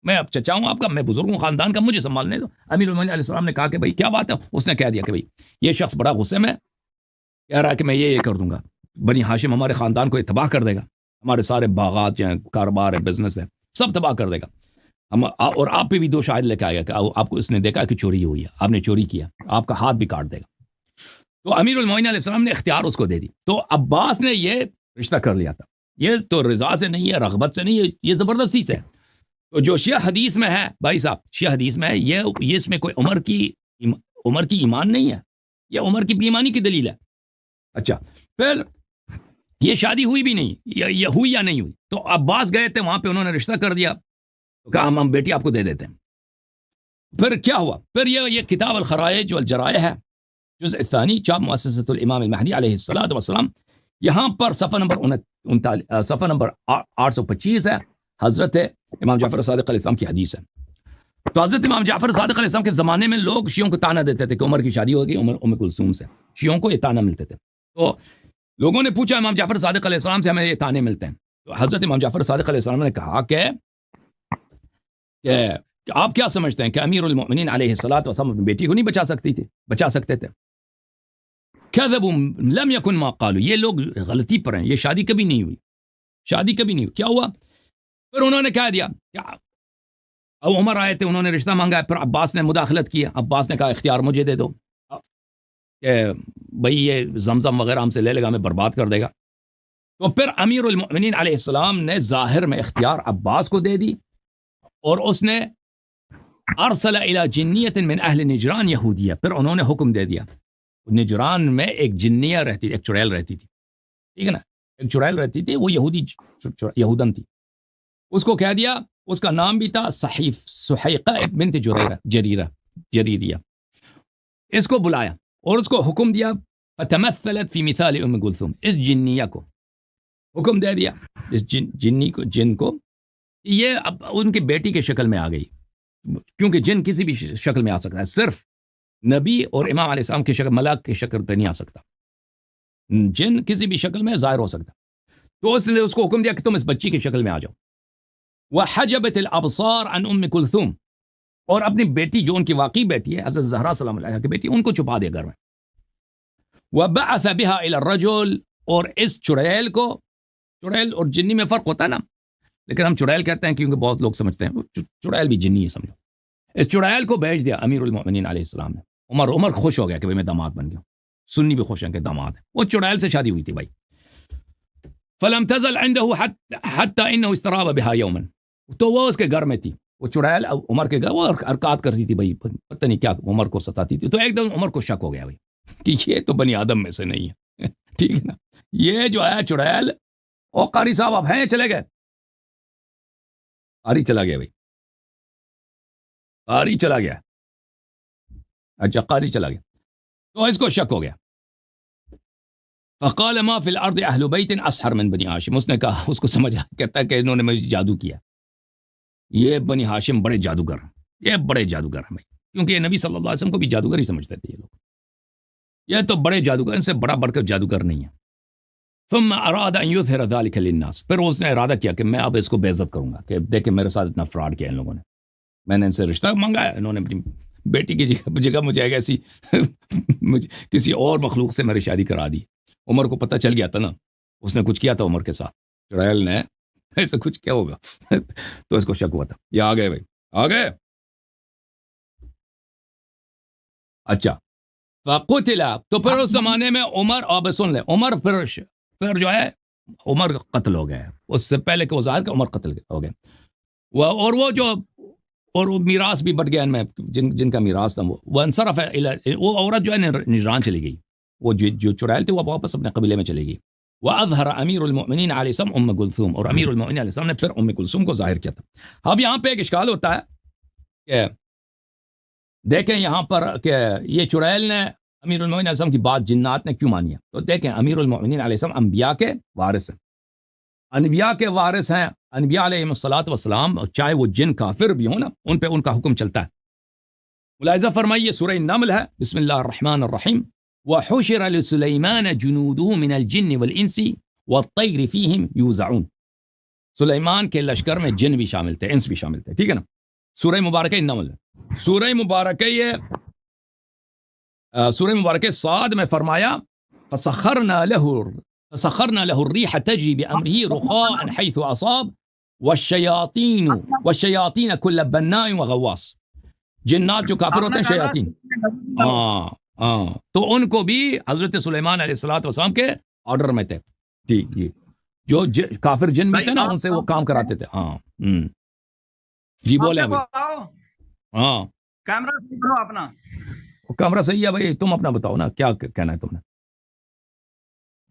میں اب چچا ہوں آپ کا، میں بزرگ ہوں خاندان کا، مجھے سنبھالنے دو. امیر المومنین علیہ السلام نے کہا کہ بھائی کیا بات ہے، اس نے کہہ دیا کہ بھائی یہ شخص بڑا غصے میں کہہ رہا ہے کہ میں یہ کر دوں گا، بنی ہاشم ہمارے خاندان کو یہ تباہ کر دے گا، ہمارے سارے باغات جو ہیں، کاروبار ہے، بزنس ہے، سب تباہ کر دے گا. ہم اور آپ پہ بھی 2 شاہد لے کے آئے گا کہ آپ کو اس نے دیکھا کہ چوری ہوئی ہے، آپ نے چوری کیا، آپ کا ہاتھ بھی کاٹ دے گا. تو امیر المومنین علیہ السلام نے اختیار اس کو دے دی. تو عباس نے یہ رشتہ کر لیا تھا. یہ تو رضا سے نہیں ہے، رغبت سے نہیں ہے، یہ زبردستی سے ہے. تو جو شیعہ حدیث میں ہے بھائی صاحب، شیعہ حدیث میں ہے، یہ اس میں کوئی عمر کی ایمان نہیں ہے، یہ عمر کی بیمانی کی دلیل ہے. اچھا پھر یہ شادی ہوئی بھی نہیں، یہ ہوئی یا نہیں ہوئی. تو عباس گئے تھے وہاں پہ، انہوں نے رشتہ کر دیا، تو کہا ہم بیٹی آپ کو دے دیتے ہیں. پھر کیا ہوا؟ پھر یہ کتاب الخرائج والجرائح ہے، جزء الثانی، چاپ مؤسسۃ الامام المہدی علیہ الصلوۃ والسلام. یہاں پر صفحہ نمبر 825 ہے، حضرت امام جعفر صادق علیہ السلام کی حدیث ہے. تو حضرت امام جعفر صادق علیہ السلام کے زمانے میں لوگ شیعوں کو تانا دیتے تھے کہ عمر کی شادی ہوگی ام کلثوم سے. شیعوں کو یہ تانا ملتے تھے. تو لوگوں نے پوچھا امام جعفر صادق علیہ السلام سے، ہمیں یہ تانے ملتے ہیں. تو حضرت امام جعفر صادق علیہ السلام نے کہا کہ آپ کیا سمجھتے ہیں کہ امیر المؤمنین علیہ الصلوۃ والسلام اپنی بیٹی کو نہیں بچا سکتے تھے؟ کذبوا لم یکن ما قالوا، یہ لوگ غلطی پر ہیں، یہ شادی کبھی نہیں ہوئی. کیا ہوا؟ پھر انہوں نے کہہ دیا اب عمر آئے تھے، انہوں نے رشتہ مانگا. پھر عباس نے مداخلت کی. عباس نے کہا اختیار مجھے دے دو کہ بھئی یہ زمزم وغیرہ ہم سے لے لے گا، ہمیں برباد کر دے گا. تو پھر امیر المؤمنین علیہ السلام نے ظاہر میں اختیار عباس کو دے دی، اور اس نے ارسل الی جنیت من اہل نجران یہودیہ، پھر انہوں نے حکم دے دیا. نجران میں ایک جنیہ رہتی تھی، ایک چڑیل رہتی تھی، ٹھیک ہے نا، ایک چڑیل رہتی تھی، وہ یہودن تھی. اس کو کہہ دیا، اس کا نام بھی تھا سحیقہ بنت جریریہ. اس کو بلایا اور اس کو حکم دیا، فتمثلت فی مثال ام کلثوم، اس جنیہ کو حکم دے دیا، اس جن کو یہ اب ان کی بیٹی کے شکل میں آ گئی، کیونکہ جن کسی بھی شکل میں آ سکتا ہے، صرف نبی اور امام علیہ السلام کی شکل، ملاک کی شکل پہ نہیں آ سکتا. جن کسی بھی شکل میں ظاہر ہو سکتا. تو اس نے اس کو حکم دیا کہ تم اس بچی کی شکل میں آ جاؤ. وحجبت الابصار عن ام کلثوم، اور اپنی بیٹی جو ان کی واقعی بیٹی ہے حضرت زہرا سلام اللہ علیہا کی بیٹی، ان کو چھپا دیا گھر میں. وبعث بها الى الرجل، اور اس چڑیل اور جنی میں فرق ہوتا ہے نا، لیکن ہم چڑیل کہتے ہیں کیونکہ بہت لوگ سمجھتے ہیں چڑیل بھی جنی ہے، سمجھو. اس چڑیل کو بھیج دیا امیر المؤمنین علیہ السلام نے. عمر خوش ہو گیا کہ میں داماد بن گیا. سنی بھی خوش ہیں کہ داماد ہے. وہ چڑیل سے شادی ہوئی تھی بھائی. فلم تزل عنده حتى انه استراب بها يوما، تو وہ اس کے گھر میں تھی، وہ چڑیل عمر کے گھر، وہ حرکات کرتی تھی بھائی، پتہ نہیں کیا عمر کو ستاتی تھی. تو ایک دم عمر کو شک ہو گیا بھائی کہ یہ تو بنی آدم میں سے نہیں ہے. ٹھیک ہے نا، یہ جو ہے چڑیل. او قاری صاحب آپ ہیں؟ چلے گئے؟ قاری چلا گیا بھائی، قاری چلا گیا. اچھا قاری چلا گیا. تو اس کو شک ہو گیا. فقال ما فی الارض اہل بیت اسحر من بنی ہاشم، اس نے کہا، اس کو سمجھ کہتا ہے کہ انہوں نے مجھے جادو کیا، یہ بنی ہاشم بڑے جادوگر ہیں، یہ بڑے جادوگر ہیں بھائی، کیونکہ یہ نبی صلی اللہ علیہ وسلم کو بھی جادوگر ہی سمجھتے تھے یہ لوگ. یہ تو بڑے جادوگر، ان سے بڑا بڑھ کر جادوگر نہیں ہے. ثم اراد ان یظہر ذلك للناس، پھر اس نے ارادہ کیا کہ میں اب اس کو بے عزت کروں گا، کہ دیکھیں میرے ساتھ اتنا فراڈ کیا ان لوگوں نے، میں نے ان سے رشتہ منگایا، انہوں نے اپنی بیٹی کی جگہ مجھے ایسی کسی اور مخلوق سے میری شادی کرا دی. عمر کو پتہ چل گیا تھا نا، اس نے کچھ کیا تھا عمر کے ساتھ، چڑیل نے ایسا کچھ کیا ہوگا. تو اس کو شک ہوا تھا. یہ آ گئے بھائی، آ گئے. اچھا فقتل، تو پھر اس زمانے میں عمر، آپ سن لیں، عمر پھر جو ہے عمر قتل ہو گئے. اس سے پہلے کہ وہ ظاہر کہ عمر قتل ہو گئے. اور وہ میراث بھی بٹ گیا ان میں، جن کا میراث تھا وہ انصرف ہے، وہ عورت جو ہے نجران چلی گئی، وہ جو چڑیل تھے وہ واپس اپنے قبیلے میں چلے گئی. وَأَظْهَرَ أَمِيرُ الْمُؤْمِنِينَ عَلَيْهِ السَّلَامُ أُمَّ كُلْثُومَ، اور امیر المؤمنین علیہ السلام نے پھر ام کلثوم کو ظاہر کیا تھا. اب یہاں پہ ایک اشکال ہوتا ہے کہ دیکھیں یہاں پر کہ یہ چڑیل نے امیر المؤمنین علیہ السلام کی بات جنات نے کیوں مانی ہے. تو دیکھیں امیر المؤمنین علیہ السلام انبیاء کے وارث ہیں، انبیاء کے وارث ہیں. انبیاء علیہ الصلوۃ والسلام چاہے وہ جن کافر بھی ہوں نا، ان پہ ان کا حکم چلتا ہے. ملاحظہ فرمائیے سورہ نمل ہے، بسم اللہ الرحمن الرحیم. وحشر لسلیمان جنوده من الجن والانس والطیر فیہم یوزعون. سلیمان کے لشکر میں جن بھی شامل تھے، انس بھی شامل تھے، ٹھیک ہے نا. سورہ مبارکہ نمل، سورہ مبارکہ صاد میں فرمایا فسخرنا له الريح تجري بأمره رخاء حيث أصاب والشیاطین والشیاطین کل بناء وغواص، جنات جو کافر ہوتے ہیں شیاطین، ہاں تو ان کو بھی حضرت سلیمان علیہ الصلوۃ والسلام کے آرڈر میں تھے، جی جی، جو کافر جن بھی تھے نا ان سے وہ کام کراتے تھے، ہاں جی بولے ہاں کیمرہ کرو اپنا، کیمرہ صحیح ہے بھائی، تم اپنا بتاؤ نا کیا کہنا ہے تم نے؟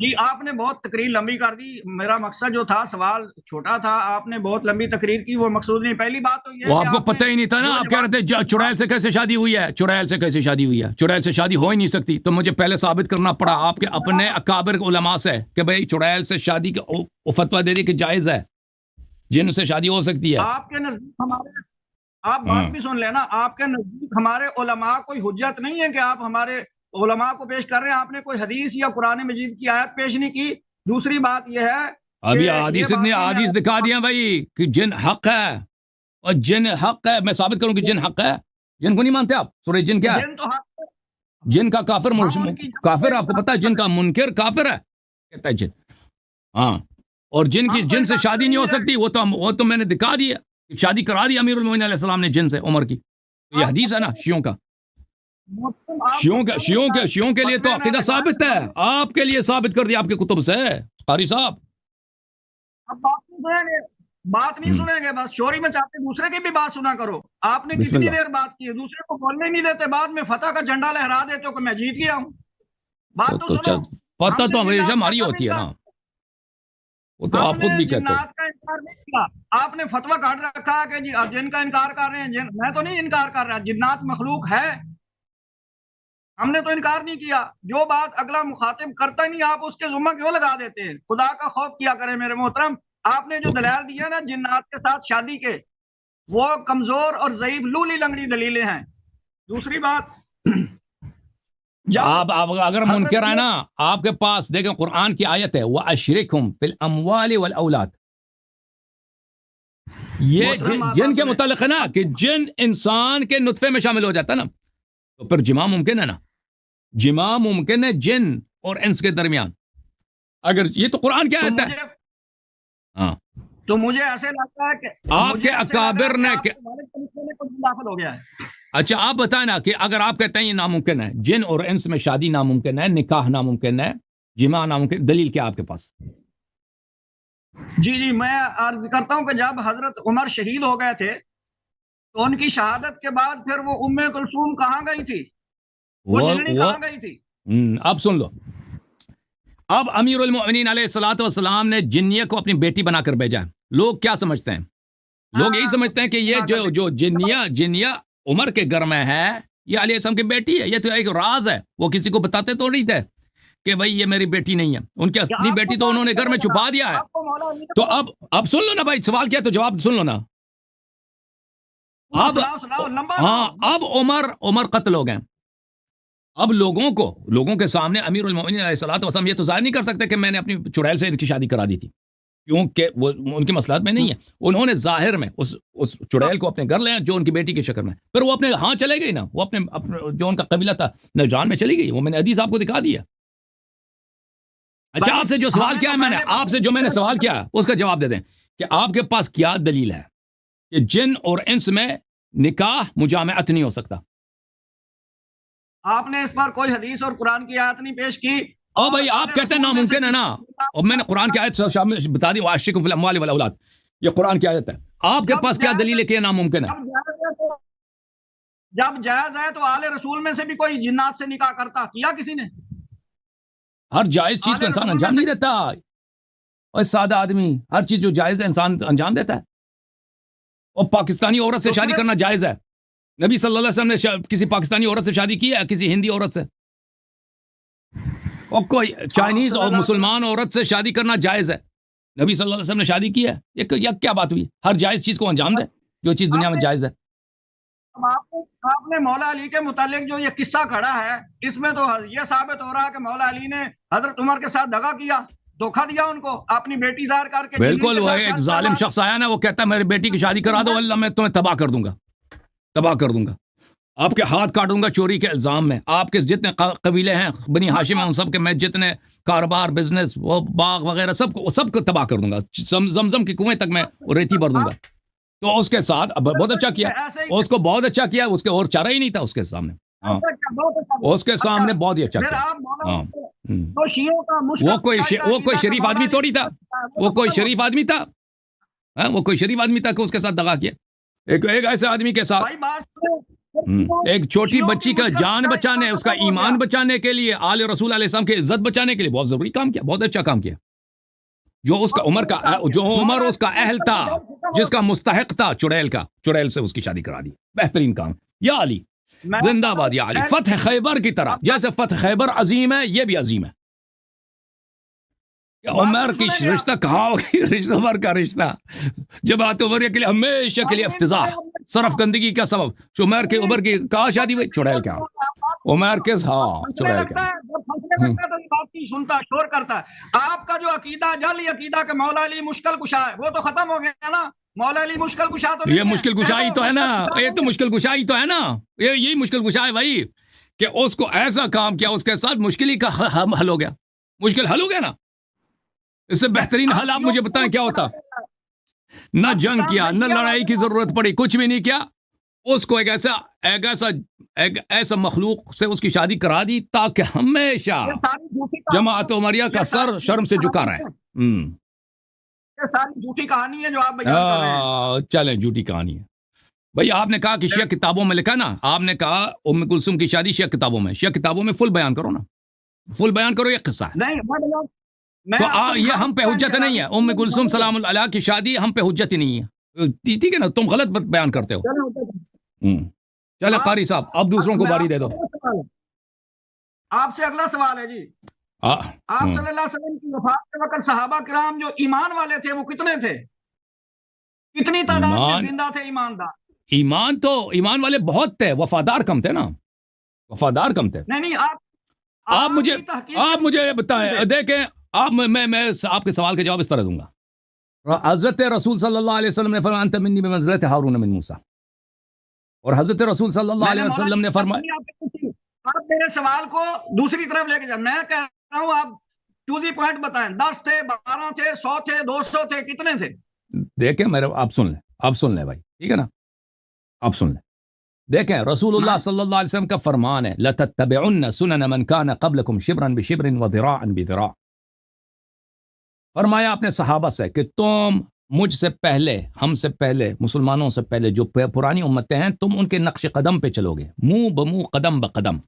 جی آپ نے بہت تقریر لمبی کر دی، میرا مقصد جو تھا سوال چھوٹا تھا، آپ نے بہت لمبی تقریر کی، وہ مقصود نہیں۔ پہلی بات تو یہ وہ آپ کو پتہ ہی نہیں تھا نا، آپ کہہ رہے تھے چڑیل سے کیسے شادی ہوئی ہے، چڑیل سے کیسے شادی ہوئی ہے، چڑیل سے شادی ہو ہی نہیں سکتی، تو مجھے پہلے ثابت کرنا پڑا آپ کے اپنے اکابر علماء سے کہ بھائی چڑیل سے شادی کا فتویٰ دے دی کہ جائز ہے، جن سے شادی ہو سکتی ہے۔ آپ کے نزدیک ہمارے، آپ بات بھی سن لینا، آپ کے نزدیک ہمارے علماء کوئی حجت نہیں ہے کہ آپ ہمارے علماء کو پیش کر رہے ہیں، آپ نے کوئی حدیث یا قرآن مجید کی آیت پیش نہیں کی۔ دوسری بات یہ ہے ابھی حدیث دکھا دیا بھائی کہ جن حق ہے، اور جن حق ہے، میں ثابت کروں کہ جن حق ہے، جن کو نہیں مانتے آپ؟ سورہ جن کیا ہے؟ جن تو حق ہے، جن کا کافر کافر آپ کو پتا ہے، جن کا منکر کافر ہے کہتا ہے جن، ہاں، اور جن کی جن سے شادی نہیں ہو سکتی وہ تو میں نے دکھا دیا، شادی کرا دی امیر المومنین علیہ السلام نے جن سے، عمر کی، یہ حدیث ہے نا شیعوں کا، شیعوں کے لیے تو عقیدہ ثابت ہے، آپ کے لیے ثابت کر دیا آپ کے کتب سے قاری صاحب۔ اب بات نہیں سنیں گے، بس شوری میں چاہتے دوسرے کی بھی بات سنا کرو۔ آپ نے کتنی دیر بات کی ہے، دوسرے کو بولنے نہیں دیتے، بعد میں فتح کا جھنڈا لہرا دیتے ہو کہ میں جیت گیا ہوں۔ بات تو سنو، فتح تو ہمیشہ ہماری ہوتی ہے نا، وہ تو آپ خود بھی کہتے ہو۔ جنات کا انکار نہیں کیا، آپ نے فتویٰ کاٹ رکھا ہے کہ جی آپ جن کا انکار کر رہے ہیں، میں تو نہیں انکار کر رہا، جنات مخلوق ہے، ہم نے تو انکار نہیں کیا۔ جو بات اگلا مخاطب کرتا ہی نہیں آپ اس کے ذمہ کیوں لگا دیتے ہیں؟ خدا کا خوف کیا کریں میرے محترم۔ آپ نے جو دلائل دیا نا جنات کے ساتھ شادی کے، وہ کمزور اور ضعیف لولی لنگڑی دلیلیں ہیں۔ دوسری بات، آپ اگر منکر ہے نا، آپ کے پاس دیکھیں قرآن کی آیت ہے وَأَشْرِكْهُمْ فِي الْأَمْوَالِ وَالْأَوْلَادِ، یہ جن کے متعلق ہے نا کہ جن انسان کے نطفے میں شامل ہو جاتا ہے نا، تو پھر جماع ممکن ہے نا، جماع ممکن ہے جن اور انس کے درمیان، اگر یہ تو قرآن کی آیت ہے۔ ہاں تو مجھے ایسے لگتا ہے کہ آپ کے اکابر نے داخل ہو گیا ہے۔ اچھا آپ بتائیں نا کہ اگر آپ کہتے ہیں یہ ناممکن ہے، جن اور انس میں شادی ناممکن ہے، نکاح ناممکن ہے، جماع ناممکن، دلیل کیا آپ کے پاس؟ جی میں عرض کرتا ہوں کہ جب حضرت عمر شہید ہو گئے تھے تو ان کی شہادت کے بعد پھر وہ ام کلثوم کہاں گئی تھی، وہ جننی کہاں گئی تھی؟ اب سن لو، اب امیر المؤمنین علیہ الصلوۃ والسلام نے جنیہ کو اپنی بیٹی بنا کر بھیجا ہے۔ لوگ کیا سمجھتے ہیں؟ لوگ یہی سمجھتے ہیں کہ یہ جو جنیہ عمر کے گھر میں ہے، یہ علیہ السلام کی بیٹی ہے، یہ تو ایک راز ہے، وہ کسی کو بتاتے تو نہیں تھے کہ بھائی یہ میری بیٹی نہیں ہے، ان کی اپنی بیٹی تو انہوں نے گھر میں چھپا دیا ہے۔ تو اب سن لو نا بھائی، سوال کیا تو جواب سن لو نا۔ اب عمر قتل ہو گئے، اب لوگوں کے سامنے امیر المؤمنین علیہ الصلوۃ والسلام یہ تو ظاہر نہیں کر سکتے کہ میں نے اپنی چڑیل سے ان کی شادی کرا دی تھی، کیونکہ وہ ان کی مصلحت میں نہیں ہے۔ انہوں نے ظاہر میں اس چڑیل کو اپنے گھر لے جو ان کی بیٹی کی شکل میں، پھر وہ اپنے ہاں چلے گئی نا، وہ اپنے جو ان کا قبیلہ تھا نجران میں چلی گئی، وہ میں نے حدیث آپ کو دکھا دیا۔ اچھا آپ سے جو سوال کیا ہے میں نے آپ سے جو میں نے سوال کیا اس کا جواب دے دیں کہ آپ کے پاس کیا دلیل ہے کہ جن اور انس میں نکاح مجامعت نہیں ہو سکتا؟ آپ نے اس پر کوئی حدیث اور قرآن کی آیت نہیں پیش کی۔ او بھائی آپ کہتے ہیں ناممکن ہے نا، اور میں نے قرآن کی آیت بتا دی، وَأَشْرِكْهُمْ فِي الْأَمْوَالِ وَالْأَوْلَادِ، یہ قرآن کی آیت ہے۔ آپ کے پاس کیا دلیل ہے کہ یہ ناممکن ہے؟ جب جائز ہے تو آل رسول میں سے بھی کوئی جنات سے نکاح کرتا کیا کسی نے؟ ہر جائز چیز کو انسان انجام نہیں دیتا، اور سادہ آدمی ہر چیز جو جائز ہے انسان انجام دیتا ہے۔ اور پاکستانی عورت سے شادی کرنا جائز ہے، نبی صلی اللہ علیہ وسلم نے کسی پاکستانی عورت سے شادی کی ہے، کسی ہندی عورت سے؟ اور کوئی چائنیز اور مسلمان عورت سے شادی کرنا جائز ہے، نبی صلی اللہ علیہ وسلم نے شادی کی ہے؟ یہ کیا بات ہوئی؟ ہر جائز چیز کو انجام دے جو چیز دنیا میں جائز ہے۔ آپ نے مولا علی کے متعلق جو یہ قصہ کھڑا ہے، اس میں تو یہ ثابت ہو رہا ہے کہ مولا علی نے حضرت عمر کے ساتھ دغا کیا، دھوکہ دیا ان کو، اپنی بیٹی ظاہر کر کے۔ بالکل، وہ ایک ظالم شخص آیا نا، وہ کہتا ہے میری بیٹی کی شادی کرا دو، اللہ میں تمہیں تباہ کر دوں گا، تباہ کر دوں گا۔ آپ کے ہاتھ کاٹوں گا چوری کے الزام میں. آپ کے جتنے قبیلے ہیں بنی ہاشم ہیں ان سب کے میں جتنے کاروبار بزنس وہ باغ وغیرہ سب کو تباہ کر دوں گا. زمزم کی کنویں تک میں ریتی بھر دوں گا. تو اس کے ساتھ بہت اچھا کیا, اس کو بہت اچھا کیا, اس کے اور چارہ ہی نہیں تھا اس کے سامنے. ہاں اس کے سامنے بہت ہی اچھا کیا. ہاں وہ کوئی شریف آدمی تھوڑی تھا, وہ کوئی شریف آدمی تھا, وہ کوئی شریف آدمی تھا کہ اس کے ساتھ دغا کیا. ایک ایسے آدمی کے ساتھ ایک چھوٹی بچی کا جان بچانے, اس کا ایمان بچانے کے لیے, آل رسول علیہ السلام کی عزت بچانے کے لیے بہت ضروری کام کیا, بہت اچھا کام کیا. جو اس کا عمر اس کا اہل تھا, جس کا مستحق تھا چڑیل سے اس کی شادی کرا دی. بہترین کام. یا علی زندہ باد یا علی. فتح خیبر کی طرح, جیسے فتح خیبر عظیم ہے یہ بھی عظیم ہے. عمر کی رشتہ کہا ہوگی, رشتہ عمر کا رشتہ جماعت عمر کے لیے ہمیشہ کے لیے افتضاح, صرف گندگی کا سبب. عمر کی کہاں شادی ہوئی, چڑیل کیا عمر کے چڑیل کیا سنتا شور کرتا ہے. آپ کا جو عقیدہ جعلی عقیدہ کہ مولا علی مشکل کشا ہے وہ تو ختم ہو گیا نا. مولا علی مشکل کشا تو یہ مشکل کشائی تو ہے نا, یہ تو مشکل کشائی تو ہے نا, یہی مشکل کشا ہے بھائی کہ اس کو ایسا کام کیا اس کے ساتھ مشکل ہی کا حل ہو گیا. مشکل حل ہو گیا نا. اس سے بہترین حل آپ مجھے بتائیں کیا ہوتا. نہ جنگ کیا, نہ لڑائی کی ضرورت پڑی, کچھ بھی نہیں کیا. اس کو ایک ایسا مخلوق سے اس کی شادی کرا دی تاکہ ہمیشہ جماعت عمریہ کا سر شرم سے جھکا رہے. ساری جھوٹی کہانی ہے جو آپ بیان کر رہے ہیں. چلیں جھوٹی کہانی ہے بھائی. آپ نے کہا کہ شیعہ کتابوں میں لکھا نا, آپ نے کہا ام کلثوم کی شادی شیعہ کتابوں میں, شیعہ کتابوں میں فل بیان کرو نا, فل بیان کرو. یہ قصہ ہے تو یہ ہم پہ حجت نہیں ہے. ام کلثوم سلام اللہ علیہا کی شادی ہم پہ حجت ہی نہیں ہے. ٹھیک ہے نا, تم غلط بیان کرتے ہو. چلے قاری صاحب اب دوسروں کو باری دے دو. آپ سے اگلا سوال ہے جی. آپ صلی اللہ علیہ وسلم کی وفات کے وقت صحابہ کرام جو ایمان والے تھے وہ کتنے تھے, کتنی تعداد میں زندہ تھے ایماندار؟ ایمان والے بہت تھے, وفادار کم تھے نا, وفادار کم تھے. نہیں آپ مجھے بتائیں, دیکھیں آپ میں آپ کے سوال کا جواب اس طرح دوں گا. حضرت رسول صلی اللہ علیہ وسلم نے فرمایا انت منی بمنزلت ہارون من موسیٰ, اور حضرت رسول صلی اللہ علیہ وسلم نے فرمایا. آپ میرے سوال کو دوسری طرف لے کے جائیں. میں کہہ رہا ہوں آپ چوزی پوائنٹ بتائیں. 10 تھے, 12 تھے, 100 تھے, 200 تھے, کتنے تھے؟ دیکھیں میرے, آپ سن لیں بھائی, ٹھیک ہے نا, آپ سن لیں. دیکھیں رسول اللہ صلی اللہ علیہ وسلم کا فرمان ہے لَتَتَّبِعُنَّ سُنَنَ مَنْ كَانَ قَبْلَكُمْ شِبْرًا بِشِبْرٍ وَذِرَاعًا بِذِرَاعٍ. فرمایا اپنے صحابہ سے کہ تم مجھ سے پہلے, ہم سے پہلے, مسلمانوں سے پہلے جو پرانی امتیں ہیں, تم ان کے نقش قدم پہ چلو گے, منہ بمنہ قدم بقدم.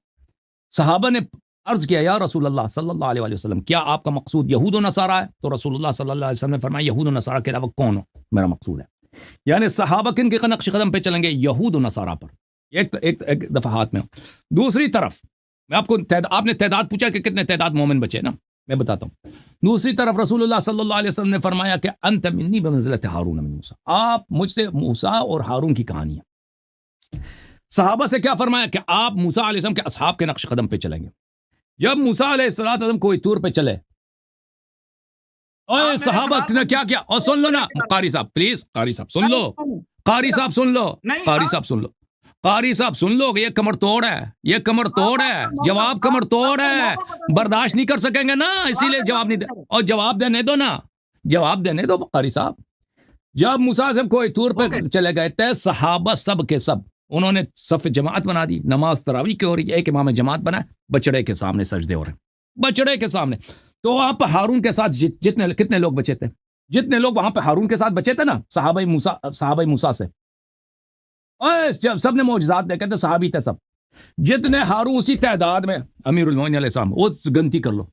صحابہ نے عرض کیا یا رسول اللہ صلی اللہ علیہ وسلم کیا آپ کا مقصود یہود و نصارہ ہے؟ تو رسول اللہ صلی اللہ علیہ وسلم نے فرمایا یہود و نصارہ کے علاوہ کون ہو میرا مقصود ہے. یعنی صحابہ کن کے نقش قدم پہ چلیں گے؟ یہود و نصارہ پر. ایک دفعہ ہاتھ میں. دوسری طرف میں آپ کو آپ نے تعداد پوچھا کہ کتنے تعداد مومن بچے نا, میں بتاتا ہوں. دوسری طرف رسول اللہ صلی اللہ علیہ وسلم نے فرمایا کہ انت منی بمنزلت ہارون من موسیٰ, آپ مجھ سے موسیٰ اور ہارون کی کہانی ہے. صحابہ سے کیا فرمایا کہ آپ موسیٰ علیہ السلام کے اصحاب کے نقش قدم پہ چلیں گے. جب موسیٰ علیہ السلام کوئی طور پہ چلے, اوے صحابہ نے کیا کیا, اور سن لو نا قاری صاحب, پلیز قاری صاحب سن لو, قاری صاحب سن لو, قاری صاحب سن لو, قاری صاحب سن لو کہ یہ کمر توڑ ہے, یہ کمر توڑ ہے, جواب کمر توڑ ہے, برداشت نہیں کر سکیں گے نا, اسی لیے جواب نہیں دے. اور جواب دینے دو نا, جواب دینے دو قاری صاحب. جب موسیٰ سے کوئی طور پہ چلے گئے تھے, صحابہ سب کے سب انہوں نے صف جماعت بنا دی, نماز تراویح کی ہو رہی ہے, ایک امام جماعت بنا, بچڑے کے سامنے سجدے ہو رہے ہیں, بچڑے کے سامنے. تو وہاں پہ ہارون کے ساتھ کتنے لوگ بچے تھے, جتنے لوگ وہاں پہ ہارون کے ساتھ بچے تھے نا صحابہ موسیٰ سے, سب نے معجزات دیکھے تھے, صحابی تھے سب, جتنے ہارون اسی تعداد میں امیر المومنین علیہ السلام, وہ گنتی کر لو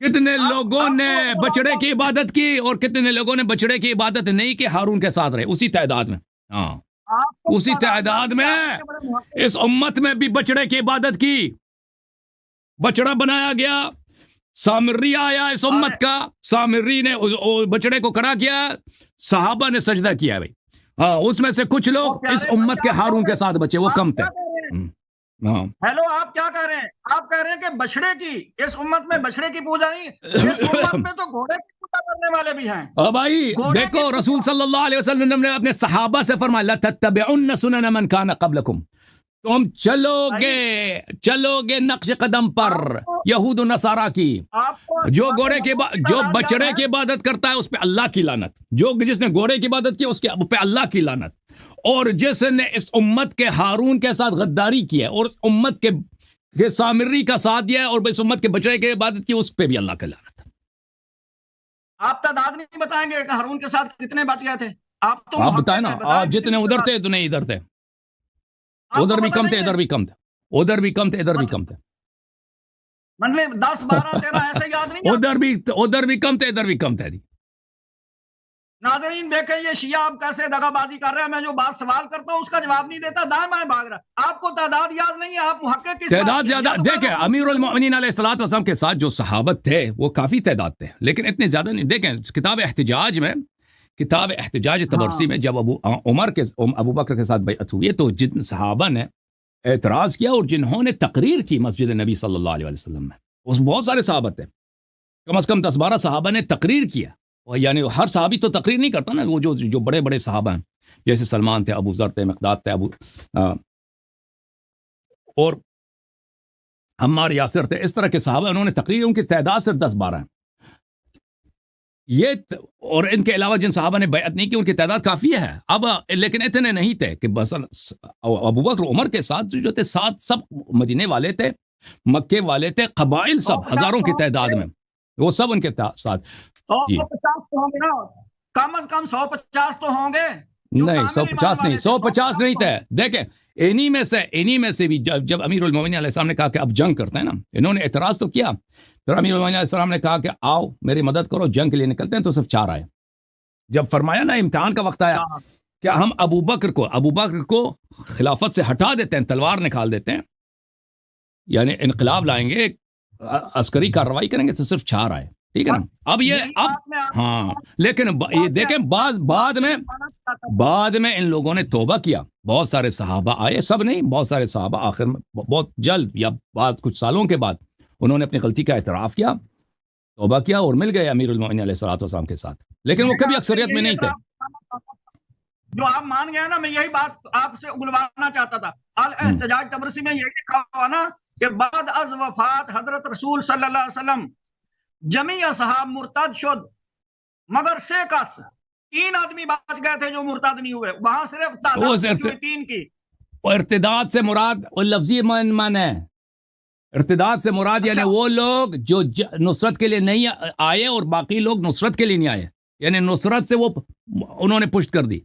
کتنے لوگوں نے بچڑے کی عبادت کی اور کتنے لوگوں نے بچڑے کی عبادت نہیں کی, ہارون کے ساتھ رہے اسی تعداد میں. ہاں اسی تعداد میں اس امت میں بھی بچڑے کی عبادت کی, بچڑا بنایا گیا, سامری آیا اس امت کا, سامری نے بچڑے کو کھڑا کیا, صحابہ نے سجدہ کیا بھائی. ہاں اس میں سے کچھ لوگ اس امت کے ہارون کے ساتھ بچے, وہ کم تھے. ہیلو, آپ کیا کہہ رہے ہیں؟ آپ کہہ رہے ہیں کہ بچڑے کی اس امت میں بچڑے کی پوجا نہیں, اس امت میں تو گھوڑے کی پوجا کرنے والے بھی ہیں. بھائی دیکھو رسول صلی اللہ علیہ وسلم نے اپنے صحابہ سے فرمایا لَتَتَّبِعُنَّ سُنَنَ مَنْ كَانَ قَبْلَكُمْ, تم چلو گے نقش قدم پر یہود و نصارہ کی. جو گھوڑے کی جو بچڑے کی عبادت کرتا ہے اس پہ اللہ کی لعنت. جس نے گھوڑے کی عبادت کی اس پہ اللہ کی لعنت. اور جس نے اس امت کے ہارون کے ساتھ غداری کی ہے اور اس امت کے سامری کا ساتھ دیا ہے اور اس امت کے بچڑے کی عبادت کی اس پہ بھی اللہ کی لعنت. آپ تعداد نہیں بتائیں گے کہ ہارون کے ساتھ کتنے بچ گئے تھے؟ آپ بتائیں نا. آپ جتنے ادھر تھے اتنے ادھر تھے. ادھر بھی کم تھے ادھر بھی کم تھے. ادھر بھی کم تھے ادھر بھی کم تھے. مطلب 10 12 13 ایسے یاد نہیں. ادھر بھی کم تھے ادھر بھی کم تھے. ناظرین دیکھیں یہ شیعہ آپ کیسے دغا بازی کر رہے ہیں. میں جو بات سوال کرتا ہوں اس کا جواب نہیں دیتا, دائیں بائیں بھاگ رہا. آپ کو تعداد یاد نہیں ہے, آپ محقق کی تعداد زیادہ. دیکھیں امیر المؤمنین علیہ الصلوۃ والسلام کے ساتھ جو صحابت تھے وہ کافی تعداد تھے لیکن اتنے زیادہ نہیں. دیکھیں کتاب احتجاج تبرسی میں جب ابو بکر کے ساتھ بیعت ہوئی تو جن صحابہ نے اعتراض کیا اور جنہوں نے تقریر کی مسجد نبی صلی اللہ علیہ وسلم میں اس بہت سارے صحابہ تھے. کم از کم 10-12 صحابہ نے تقریر کیا. یعنی ہر صحابی تو تقریر نہیں کرتا نا. وہ جو بڑے بڑے صحابہ ہیں جیسے سلمان تھے, ابو ذر تھے, مقداد تھے, اور عمار یاسر تھے, اس طرح کے صحابہ انہوں نے تقریر, ان کی تعداد صرف 10-12 ہیں. یہ اور ان کے علاوہ جن صحابہ نے بیعت نہیں کی ان کی تعداد کافی ہے. اب لیکن اتنے نہیں تھے کہ بس ابو بکر عمر کے ساتھ جو تھے ساتھ سب مدینے والے تھے, مکے والے تھے, قبائل سب ہزاروں کی تعداد میں وہ سب ان کے ساتھ. 150 تو ہوں گے نا, کم از کم 150 تو ہوں گے. نہیں 150 نہیں, 150 نہیں تھے. دیکھیں انہی میں سے بھی جب امیر المومنین علیہ السلام نے کہا کہ اب جنگ کرتے ہیں نا, انہوں نے اعتراض تو کیا. پھر امیر المومنین علیہ السلام نے کہا کہ آؤ میری مدد کرو, جنگ کے لیے نکلتے ہیں. تو صرف 4 آئے. جب فرمایا نا امتحان کا وقت آیا کہ ہم ابو بکر کو خلافت سے ہٹا دیتے ہیں, تلوار نکال دیتے ہیں, یعنی انقلاب لائیں گے, عسکری کارروائی کریں گے, تو صرف 4 آئے. ٹھیک ہے نا. اب ہاں لیکن یہ دیکھیں بعد میں ان لوگوں نے توبہ کیا. بہت سارے صحابہ آئے, سب نہیں, بہت سارے صحابہ آخر میں بہت جلد یا بعد کچھ سالوں کے بعد انہوں نے اپنی غلطی کا اعتراف کیا, توبہ کیا اور مل گئے امیر المومنین علیہ الصلوۃ والسلام کے ساتھ. لیکن وہ کبھی اکثریت میں نہیں تھے. جو آپ مان گئے نا, میں یہی بات آپ سے اگلوانا چاہتا تھا. احتجاج تبرسی میں یہی لکھا ہوا نا کہ بعد از وفات حضرت رسول صلی اللہ علیہ وسلم جمیع اصحاب مرتد شد مگر 3 آدمی بچ گئے تھے جو مرتد نہیں ہوئے. وہاں صرف تعداد 3 کی. ارتداد سے مراد لفظی من ہے. ارتداد سے مراد یعنی وہ لوگ جو نصرت کے لیے نہیں آئے اور باقی لوگ نصرت کے لیے نہیں آئے. یعنی نصرت سے وہ انہوں نے پشت کر دی,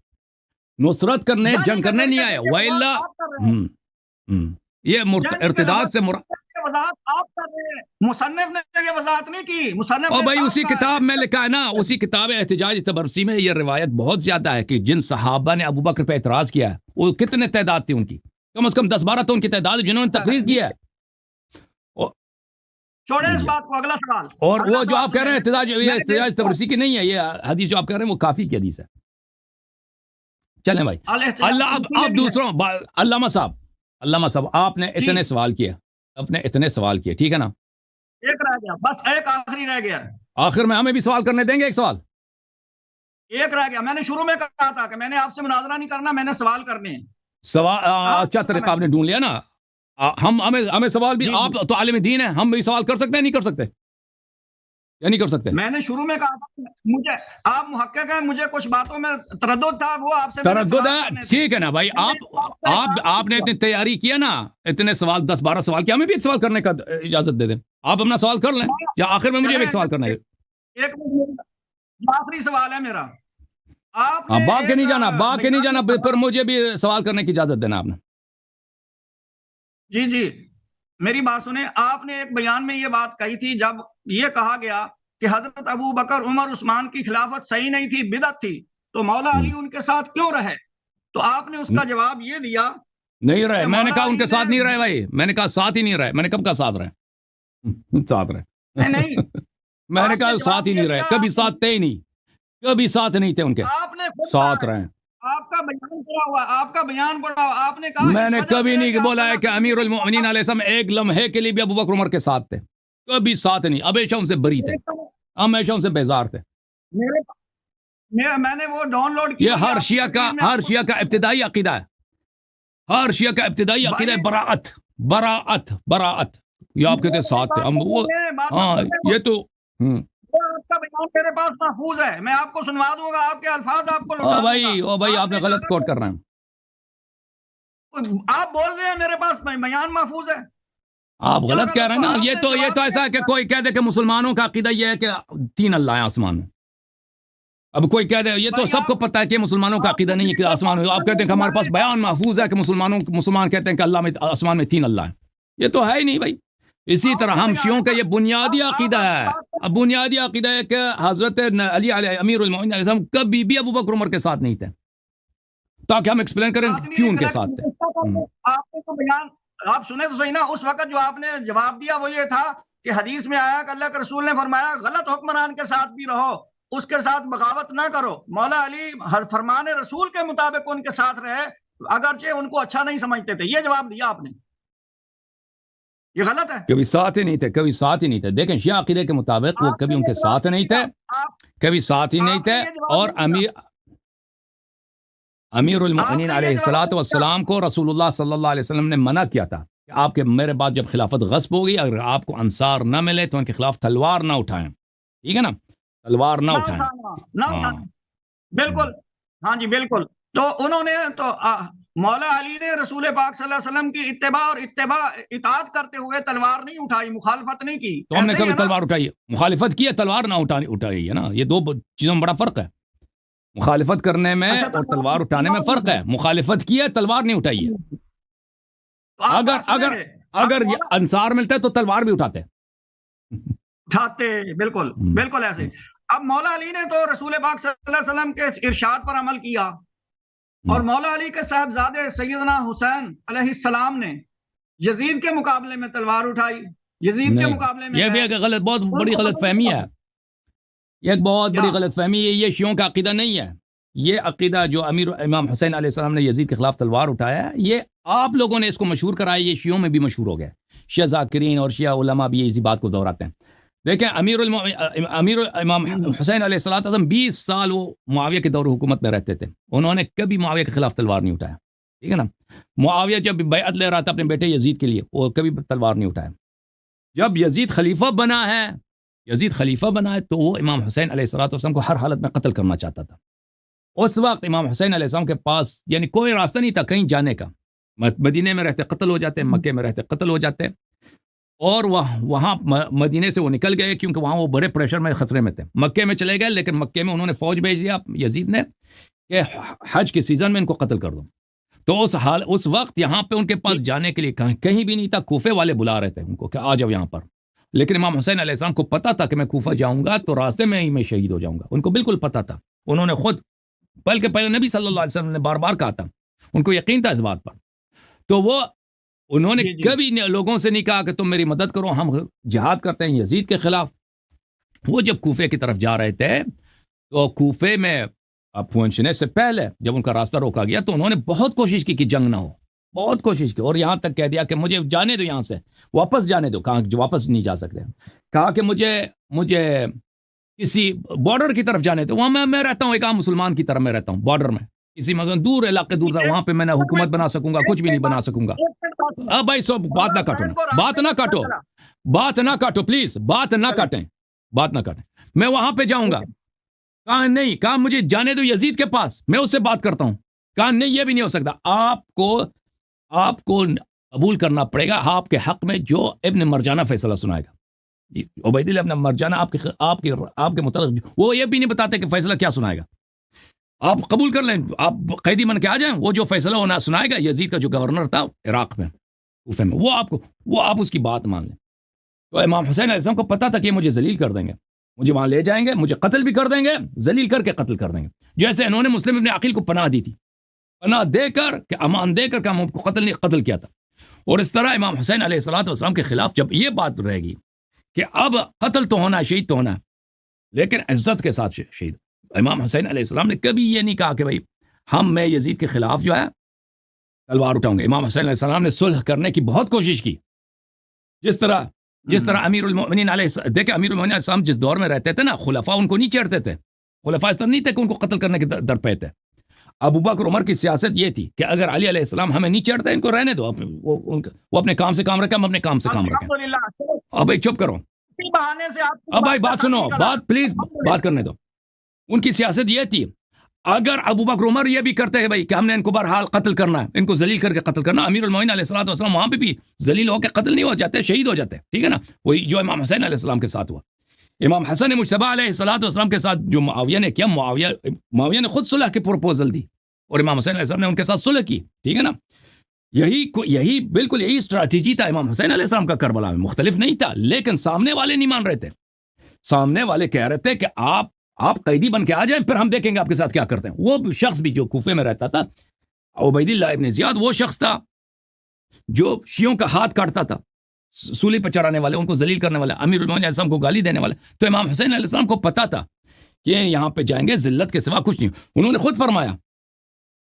نصرت کرنے جنگ کرنے نہیں آئے. وَإِلَّا یہ ارتداد سے مراد مصنف نے یہ وضاحت نہیں کی. مصنف اور بھائی اسی کتاب میں لکھا ہے نا, اسی کتاب احتجاج تبرسی میں یہ روایت بہت زیادہ ہے کہ جن صحابہ نے ابو بکر پہ اعتراض کیا ہے وہ کتنے تعداد تھی ان کی, کم از کم 10-12 تو ان کی تعداد جنہوں نے تقریر کیا ہے. چھوڑیں اس بات کو, اگلا سوال. اور وہ جو آپ کہہ رہے ہیں احتجاج تبرسی کی نہیں ہے, یہ حدیث جو آپ کہہ رہے ہیں وہ کافی کی حدیث ہے. چلیں بھائی اللہ اب دوسروں علامہ صاحب آپ نے اتنے سوال کیے, اتنے سوال کیے, ٹھیک ہے نا. ایک رہ گیا, بس ایک آخری رہ گیا. آخر میں ہمیں بھی سوال کرنے دیں گے. ایک سوال ایک رہ گیا. میں نے شروع میں کہا تھا کہ میں نے آپ سے مناظرہ نہیں کرنا, میں نے سوال کرنے ہیں. سوال اچھا طریقہ آپ نے ڈھونڈ لیا نا. ہمیں سوال بھی, آپ تو عالم دین ہیں, ہم بھی سوال کر سکتے ہیں نہیں کر سکتے, یا نہیں کر سکتے. میں نے شروع میں کہا تھا مجھے, آپ محقق ہیں, مجھے کچھ باتوں میں تردد تھا, وہ آپ سے تردد ہے. ٹھیک ہے نا بھائی, آپ نے اتنی تیاری کیا نا, اتنے سوال 10-12 سوال کیا, ہمیں بھی ایک سوال کرنے کا اجازت دے دیں. آپ اپنا سوال کر لیں یا آخر میں مجھے بھی ایک سوال کرنا ہے. ایک آخری سوال ہے میرا. باغ کے نہیں جانا, پھر مجھے بھی سوال کرنے کی اجازت دینا آپ نے. جی میری بات سنیں. آپ نے ایک بیان میں یہ بات کہی تھی جب یہ کہا گیا کہ حضرت ابو بکر عمر عثمان کی خلافت صحیح نہیں تھی, بدعت تھی, تو مولا علی ان کے ساتھ کیوں رہے؟ تو آپ نے اس کا جواب یہ دیا نہیں رہے. میں نے کہا ان کے ساتھ نہیں رہے بھائی, میں نے کہا ساتھ ہی نہیں رہے. میں نے کب کہا ساتھ رہے؟ نہیں میں نے کہا ساتھ ہی نہیں رہے, کبھی ساتھ تھے ہی نہیں, کبھی ساتھ نہیں تھے ان کے, ساتھ رہے. آپ کا بیان پڑا ہوا, آپ نے کہا میں نے کبھی نہیں بولا ہے کہ امیر المؤمنین علیہ السلام ایک لمحے کے لیے بھی ابو بکر عمر کے ساتھ تھے, کبھی ساتھ نہیں, ہمیشہ ان سے بری تھے, ہمیشہ ان سے بیزار تھے. میں نے وہ ڈاؤن لوڈ کیا. یہ ہر شیعہ کا ابتدائی عقیدہ ہے. ہر شیعہ کا ابتدائی عقیدہ ہے براعت براعت براعت. یہ آپ کہتے ہیں ساتھ تھے ہم وہ ہاں یہ تو آپ کا بیان میرے پاس محفوظ ہے، میں آپ کو سنوا دوں گا، آپ کے الفاظ آپ کو لوٹا او بھائی آپ نے غلط کوٹ کر رہے ہیں. آپ بول رہے ہیں میرے پاس بیان محفوظ ہے. آپ غلط کہہ رہے ہیں نا. یہ تو ایسا ہے کہ کوئی کہہ دے کہ مسلمانوں کا عقیدہ یہ ہے کہ 3 اللہ ہیں آسمان میں. اب کوئی کہہ دے یہ تو سب کو پتہ ہے کہ مسلمانوں کا عقیدہ نہیں ہے کہ آسمان میں. آپ کہتے ہیں کہ ہمارے پاس بیان محفوظ ہے کہ مسلمان کہتے ہیں کہ اللہ میں آسمان میں 3 اللہ ہیں. یہ تو ہے ہی نہیں بھائی. اسی طرح ہم شیعوں کا یہ بنیادی عقیدہ ہے. اب بنیادی عقیدہ ہے کہ حضرت علی علیہ امیر المؤمنین علیہ السلام کبھی بھی ابو بکر عمر کے ساتھ نہیں تھے، تاکہ ہم ایکسپلین کریں کیوں ان کے ساتھ تھے. آپ نے تو بیان آپ سنیں تو صحیح نا. اس وقت جو آپ نے جواب دیا وہ یہ تھا کہ حدیث میں آیا کہ اللہ کے رسول نے فرمایا غلط حکمران کے ساتھ بھی رہو، اس کے ساتھ بغاوت نہ کرو. مولا علی فرمان رسول کے مطابق ان کے ساتھ رہے اگرچہ ان کو اچھا نہیں سمجھتے تھے. یہ جواب دیا آپ نے، یہ غلط ہے. کبھی ساتھ ہی نہیں تھے، کبھی ساتھ ہی نہیں تھے. دیکھیں شیعہ عقیدے کے مطابق وہ کبھی ان کے ساتھ نہیں تھے، کبھی ساتھ ہی نہیں تھے. اور امیر المؤمنین علیہ الصلوۃ والسلام کو رسول اللہ صلی اللہ علیہ وسلم نے منع کیا تھا کہ آپ کے میرے بعد جب خلافت غصب ہوگی اگر آپ کو انصار نہ ملے تو ان کے خلاف تلوار نہ اٹھائیں. ٹھیک ہے نا، تلوار نہ اٹھائیں. بالکل ہاں جی بالکل. تو انہوں نے تو مولا علی نے رسول پاک صلی اللہ علیہ وسلم کی اتباع اور اطاعت کرتے ہوئے تلوار نہیں اٹھائی، مخالفت نہیں کی. تو ہم نے کبھی تلوار اٹھائی ہے؟ مخالفت کی ہے، تلوار نہ اٹھائی ہے نا. یہ دو چیزوں میں بڑا فرق ہے. مخالفت کرنے میں اور تلوار اٹھانے میں فرق ہے. مخالفت کی ہے، تلوار نہیں اٹھائی ہے. اگر انصار ملتے تو تلوار بھی اٹھاتے. بالکل بالکل ایسے. اب مولا علی نے تو رسول پاک صلی اللہ علیہ وسلم کے ارشاد پر عمل کیا، اور مولا علی کے صاحبزادے سیدنا حسین علیہ السلام نے یزید کے مقابلے میں تلوار اٹھائی. یزید کے مقابلے میں یہ بھی ایک بہت بڑی غلط فہمی ہے. یہ ایک بہت بڑی غلط فہمی ہے. یہ شیعوں کا عقیدہ نہیں ہے. یہ عقیدہ جو امام حسین علیہ السلام نے یزید کے خلاف تلوار اٹھایا ہے، یہ آپ لوگوں نے اس کو مشہور کرایا. یہ شیعوں میں بھی مشہور ہو گیا. شیعہ ذاکرین اور شیعہ علماء بھی اسی بات کو دہراتے ہیں. دیکھیں امام حسین علیہ السلام 20 سال وہ معاویہ کے دور حکومت میں رہتے تھے. انہوں نے کبھی معاویہ کے خلاف تلوار نہیں اٹھایا. ٹھیک ہے نا. معاویہ جب بیعت لے رہا تھا اپنے بیٹے یزید کے لیے، وہ کبھی تلوار نہیں اٹھایا. جب یزید خلیفہ بنا ہے تو وہ امام حسین علیہ السلام کو ہر حالت میں قتل کرنا چاہتا تھا. اس وقت امام حسین علیہ السلام کے پاس یعنی کوئی راستہ نہیں تھا کہیں جانے کا. مدینے میں رہتے قتل ہو جاتے، مکے میں رہتے قتل ہو جاتے. اور وہاں مدینے سے وہ نکل گئے کیونکہ وہاں وہ بڑے پریشر میں خطرے میں تھے. مکے میں چلے گئے، لیکن مکے میں انہوں نے فوج بھیج دیا یزید نے کہ حج کے سیزن میں ان کو قتل کر دو. تو اس وقت یہاں پہ ان کے پاس جانے کے لیے کہیں بھی نہیں تھا. کوفے والے بلا رہے تھے ان کو کہ آ جاؤ یہاں پر. لیکن امام حسین علیہ السلام کو پتا تھا کہ میں کوفہ جاؤں گا تو راستے میں ہی میں شہید ہو جاؤں گا. ان کو بالکل پتا تھا. انہوں نے خود بلکہ پہلے نبی صلی اللہ علیہ وسلم نے بار بار کہا تھا، ان کو یقین تھا اس بات پر. تو وہ انہوں نے کبھی لوگوں سے نہیں کہا کہ تم میری مدد کرو، ہم جہاد کرتے ہیں یزید کے خلاف. وہ جب کوفے کی طرف جا رہے تھے تو کوفے میں پہنچنے سے پہلے جب ان کا راستہ روکا گیا تو انہوں نے بہت کوشش کی کہ جنگ نہ ہو، بہت کوشش کی. اور یہاں تک کہہ دیا کہ مجھے جانے دو، یہاں سے واپس جانے دو. کہا کہ واپس نہیں جا سکتے. کہا کہ مجھے کسی بارڈر کی طرف جانے دو. وہاں میں رہتا ہوں ایک عام مسلمان کی طرح میں رہتا ہوں بارڈر میں، کسی مثلا دور علاقے دور تھا، وہاں پہ میں نہ حکومت بنا سکوں گا، کچھ بھی نہیں بنا سکوں گا. اب بھائی سب بات نہ کاٹو پلیز، بات نہ کاٹیں. میں وہاں پہ جاؤں گا. کہا نہیں، کہا مجھے جانے دو یزید کے پاس، میں اس سے بات کرتا ہوں. کہا نہیں یہ بھی نہیں ہو سکتا. آپ کو قبول کرنا پڑے گا آپ کے حق میں جو ابن مرجانہ فیصلہ سنائے گا. عبید اللہ ابن مرجانہ آپ کے متعلق وہ یہ بھی نہیں بتاتے کہ فیصلہ کیا سنائے گا. آپ قبول کر لیں، آپ قیدی بن کے آ جائیں. وہ جو فیصلہ ہونا سنائے گا یزید کا جو گورنر تھا عراق میں، کوفے میں، وہ آپ اس کی بات مان لیں. تو امام حسین علیہ السلام کو پتا تھا کہ یہ مجھے ذلیل کر دیں گے، مجھے وہاں لے جائیں گے، مجھے قتل بھی کر دیں گے، ذلیل کر کے قتل کر دیں گے. جیسے انہوں نے مسلم ابن عقیل کو پناہ دی تھی، پناہ دے کر کہ امان دے کر کہ ہم کو قتل کیا تھا. اور اس طرح امام حسین علیہ السلام کے خلاف جب یہ بات رہے گی کہ اب قتل تو ہونا ہے، شہید تو ہونا ہے، لیکن عزت کے ساتھ شہید. امام حسین علیہ السلام نے کبھی یہ نہیں کہا کہ بھائی میں یزید کے خلاف جو ہے تلوار اٹھاؤں گے. امام حسین علیہ السلام نے صلح کرنے کی بہت کوشش کی. جس طرح امیر المؤمنین دیکھیں امیر المؤمنین علیہ السلام جس دور میں رہتے تھے نا، خلفاء ان کو نہیں چڑھتے تھے. خلفاء اس طرح نہیں تھے کہ ان کو قتل کرنے کے در پہ تھے. ابو بکر عمر کی سیاست یہ تھی کہ اگر علی علیہ السلام ہمیں نہیں چڑھتا ان کو رہنے دو، وہ اپنے کام سے کام رکھیں، ہم اپنے کام سے کام رکھیں۔ الحمدللہ، اب بھائی چپ کرو، اسی بہانے سے آپ اب بھائی بات سنو، بات پلیز بات کرنے دو۔ ان کی سیاست یہ تھی اگر ابو بکر عمر یہ بھی کرتے ہیں بھائی کہ ہم نے ان کو بہرحال قتل کرنا ہے، ان کو ذلیل کر کے قتل کرنا، امیر المومنین علیہ الصلوۃ والسلام وہاں پہ بھی ذلیل ہو کے قتل نہیں ہو جاتے، شہید ہو جاتے، ٹھیک ہے نا، وہی جو امام حسین علیہ السلام کے ساتھ ہوا، امام حسن مجتبی علیہ الصلوۃ والسلام کے ساتھ جو معاویہ نے کیا، معاویہ نے خود صلح کی پروپوزل دی اور امام حسین علیہ السلام نے ان کے ساتھ صلح کی، ٹھیک ہے نا۔ یہی بالکل یہی اسٹریٹجی تھا امام حسین علیہ السلام کا کربلا میں، مختلف نہیں تھا، لیکن سامنے والے نہیں مان رہے تھے، سامنے والے کہہ رہے تھے کہ آپ قیدی بن کے آ جائیں، پھر ہم دیکھیں گے آپ کے ساتھ کیا کرتے ہیں۔ وہ شخص بھی جو کوفے میں رہتا تھا، عبید اللہ ابن زیاد، وہ شخص تھا جو شیعوں کا ہاتھ کاٹتا تھا، سولی پہ چڑھانے والے، ان کو ذلیل کرنے والے، امیر المومنین علیہ السلام کو گالی دینے والے۔ تو امام حسین علیہ السلام کو پتا تھا کہ یہاں پہ جائیں گے ذلت کے سوا کچھ نہیں۔ انہوں نے خود فرمایا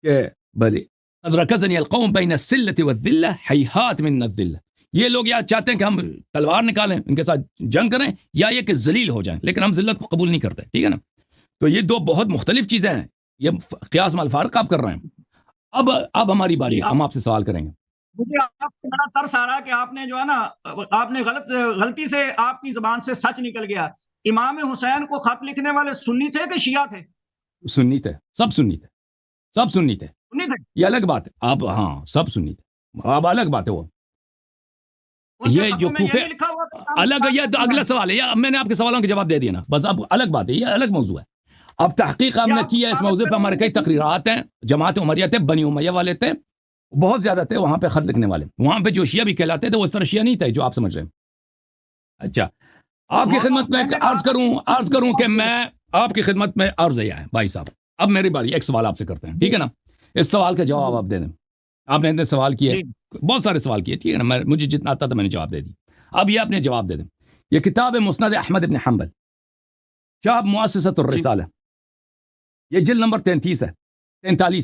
کہ بھلے قد رکزنی القوم بین السلۃ والذلہ حیہات من الذلہ، یہ لوگ یا چاہتے ہیں کہ ہم تلوار نکالیں ان کے ساتھ جنگ کریں، یا یہ کہ ذلیل ہو جائیں، لیکن ہم ذلت کو قبول نہیں کرتے، ٹھیک ہے نا۔ تو یہ دو بہت مختلف چیزیں ہیں، یہ قیاس مع الفارق آپ کر رہے ہیں۔ اب ہماری باری ہے، ہم آپ سے سوال کریں گے۔ مجھے آپ سے بڑا ترس آ رہا ہے کہ آپ نے جو ہے نا، آپ نے غلطی سے آپ کی زبان سے سچ نکل گیا۔ امام حسین کو خط لکھنے والے سنی تھے کہ شیعہ تھے؟ سنی تھے، سب سنی تھے، سب سنی تھے، سنی تھے، یہ الگ بات ہے۔ آپ ہاں سب سنی تھے، اب الگ بات ہے وہ، ان کے یہ جو خطوں میں کوفے یہی لکھا ہوا تھا۔ الگ، یہ تو اگلا سوال ہے، یا میں نے آپ کے سوالوں کے جواب دے دیا نا، بس اب الگ بات ہے، یہ الگ موضوع ہے۔ اب تحقیق ہم نے کی ہے اس موضوع پہ، ہمارے کئی تقریرات ہیں، جماعت عمریہ تھے، بنی امیہ والے تھے، بہت زیادہ تھے وہاں پہ خط لکھنے والے، وہاں پہ جو شیعہ بھی کہلاتے تھے وہ اس طرح شیعہ نہیں تھے جو آپ سمجھ رہے ہیں۔ اچھا، آپ کی خدمت میں عرض کروں کہ میں آپ کی خدمت میں عرض یہ ہے بھائی صاحب، اب میری باری، ایک سوال آپ سے کرتے ہیں، ٹھیک ہے نا، اس سوال کا جواب آپ دے دیں۔ آپ نے اتنے سوال کیے، بہت سارے سوال کیے، ٹھیک ہے نا، مجھے جتنا آتا تھا میں نے جواب دے دی، اب یہ آپ نے جواب دے دیں۔ یہ کتاب ہے مسند احمد ابن حنبل، چاپ مؤسسۃ الرسالہ، یہ جلد نمبر 43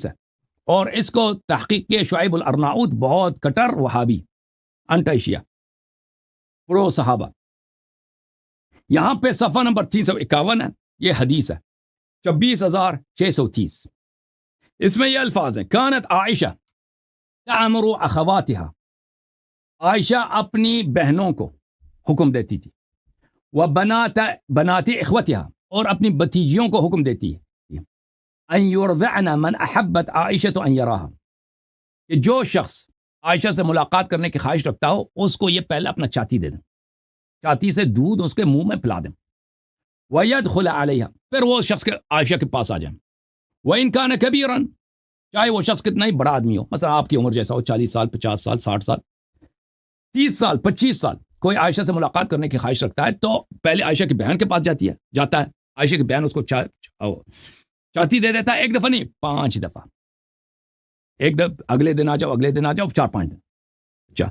ہے، اور اس کو تحقیق کے شعیب الارناؤت، بہت کٹر وہابی، انٹی شیعہ، پرو صحابہ۔ یہاں پہ صفحہ نمبر 351 ہے، یہ حدیث ہے 24630، اس میں یہ الفاظ ہیں، کانت عائشہ تعمر اخواتها، عائشہ اپنی بہنوں کو حکم دیتی تھی، وبنات اخوتها، اور اپنی بتیجیوں کو حکم دیتی ہے، ان یرضعن من احبت عائشہ ان یراها، کہ جو شخص عائشہ سے ملاقات کرنے کی خواہش رکھتا ہو اس کو یہ پہلے اپنا چھاتی دے دیں، چھاتی سے دودھ اس کے منہ میں پلا دیں، وَيَدْخُلَ عَلَيْهَا، پھر وہ شخص کے عائشہ کے پاس آ جائیں، وَإِن كَانَ كَبِيرًا، چاہے وہ شخص کتنا ہی بڑا آدمی ہو، مثلا آپ کی عمر جیسا ہو، 40 سال 50 سال 60 سال 30 سال 25 سال، کوئی عائشہ سے ملاقات کرنے کی خواہش رکھتا ہے تو پہلے عائشہ کی بہن کے پاس جاتا ہے، عائشہ کی بہن اس کو چھاتی دے دیتا ہے، ایک دفعہ نہیں 5 دفعہ، ایک دفعہ اگلے دن آ جاؤ 4-5 دن، اچھا،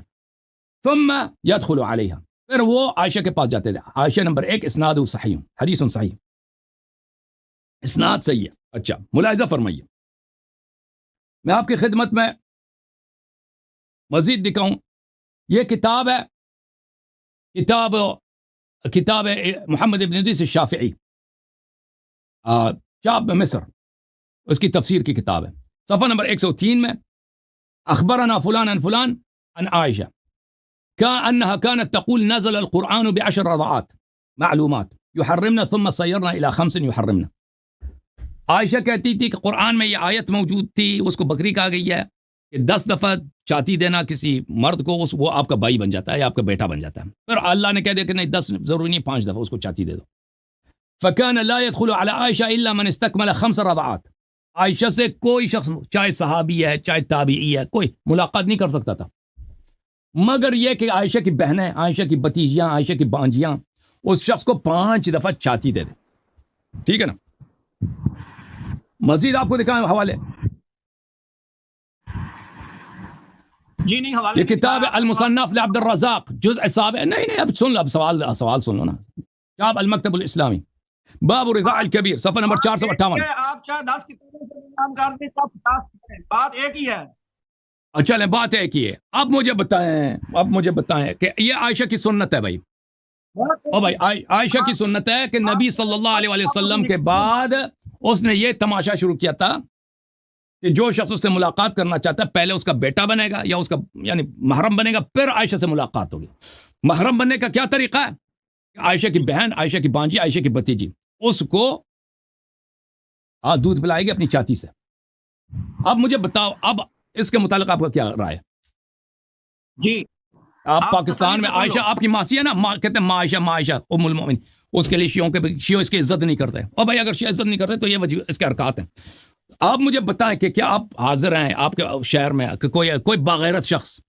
ثم يدخل عليها، پھر وہ عائشہ کے پاس جاتے تھے۔ عائشہ نمبر 1 اسناد صحیح، حدیث صحیح، اسناد صحیح ہے۔ اچھا، ملاحظہ فرمائیے، میں آپ کی خدمت میں مزید دکھاؤں، یہ کتاب ہے، کتاب محمد ابن ادریس الشافعی، چاپ مصر، اس کی تفسیر کی کتاب ہے، صفحہ نمبر 103 میں، اخبرنا فلان عن فلان عن عائشہ كأنها كانت تقول نزل القرآن ب10 رضعات معلومات يحرمنا ثم صيرنا إلى 5 يحرمنا، عائشہ کہتی تھی کہ قرآن میں یہ آیت موجود تھی، اس کو بکری کہا گئی ہے کہ 10 دفعہ چاتی دینا کسی مرد کو، وہ آپ کا بھائی بن جاتا ہے یا آپ کا بیٹا بن جاتا ہے، پھر اللہ نے کہہ دیا کہ نہیں 10 ضروری نہیں، 5 دفعہ اس کو چاتی دے دو۔ فكان لا يدخل على عائشہ الا من استكمل 5 رضعات، عائشہ سے کوئی شخص چاہے صحابی ہے چاہے تابعی ہے کوئی ملاقات نہیں کر سکتا تھا، مگر یہ کہ عائشہ کی بہنیں، عائشہ کی بتیجیاں، عائشہ کی بانجیاں اس شخص کو 5 دفعہ چھاتی دے دیں، ٹھیک ہے نا۔ مزید آپ کو دکھائیں حوالے، جی نہیں، حوالے یہ کتاب ہے المصنف لعبد الرزاق، جزء 7، نہیں اب سن لو، اب سوال سن لو نا، کتاب المکتب الاسلامی، باب رضاع الکبیر، صفحہ نمبر 458۔ آپ چاہے 10 کتابوں سے نام کر دیں، سب 50 کریں، بات ایک ہی ہے۔ اچھا لیں، بات ایک ہی ہے، اب مجھے بتائیں کہ یہ عائشہ کی سنت ہے بھائی، او بھائی عائشہ کی سنت ہے کہ نبی صلی اللہ علیہ وسلم کے بعد اس نے یہ تماشا شروع کیا تھا کہ جو شخص اس سے ملاقات کرنا چاہتا ہے پہلے اس کا بیٹا بنے گا یا اس کا یعنی محرم بنے گا، پھر عائشہ سے ملاقات ہوگی. محرم بننے کا کیا طریقہ ہے؟ عائشہ کی بہن، عائشہ کی بانجی، عائشہ کی بھتیجی اس کو دودھ پلائے گی اپنی چاتی سے. اب مجھے بتاؤ، اب اس کے متعلق آپ کا کیا رائے ہے؟ جی آپ پاکستان میں عائشہ آپ کی ماسی ہے نا، کہتے ہیں ماں عائشہ ام المؤمن، اس کے لیے شیعوں اس کی عزت نہیں کرتے. اور بھائی اگر شیعہ عزت نہیں کرتے تو یہ وجہ اس کے حرکات ہیں. آپ مجھے بتائیں کہ کیا آپ حاضر ہیں آپ کے شہر میں کہ کوئی باغیرت شخص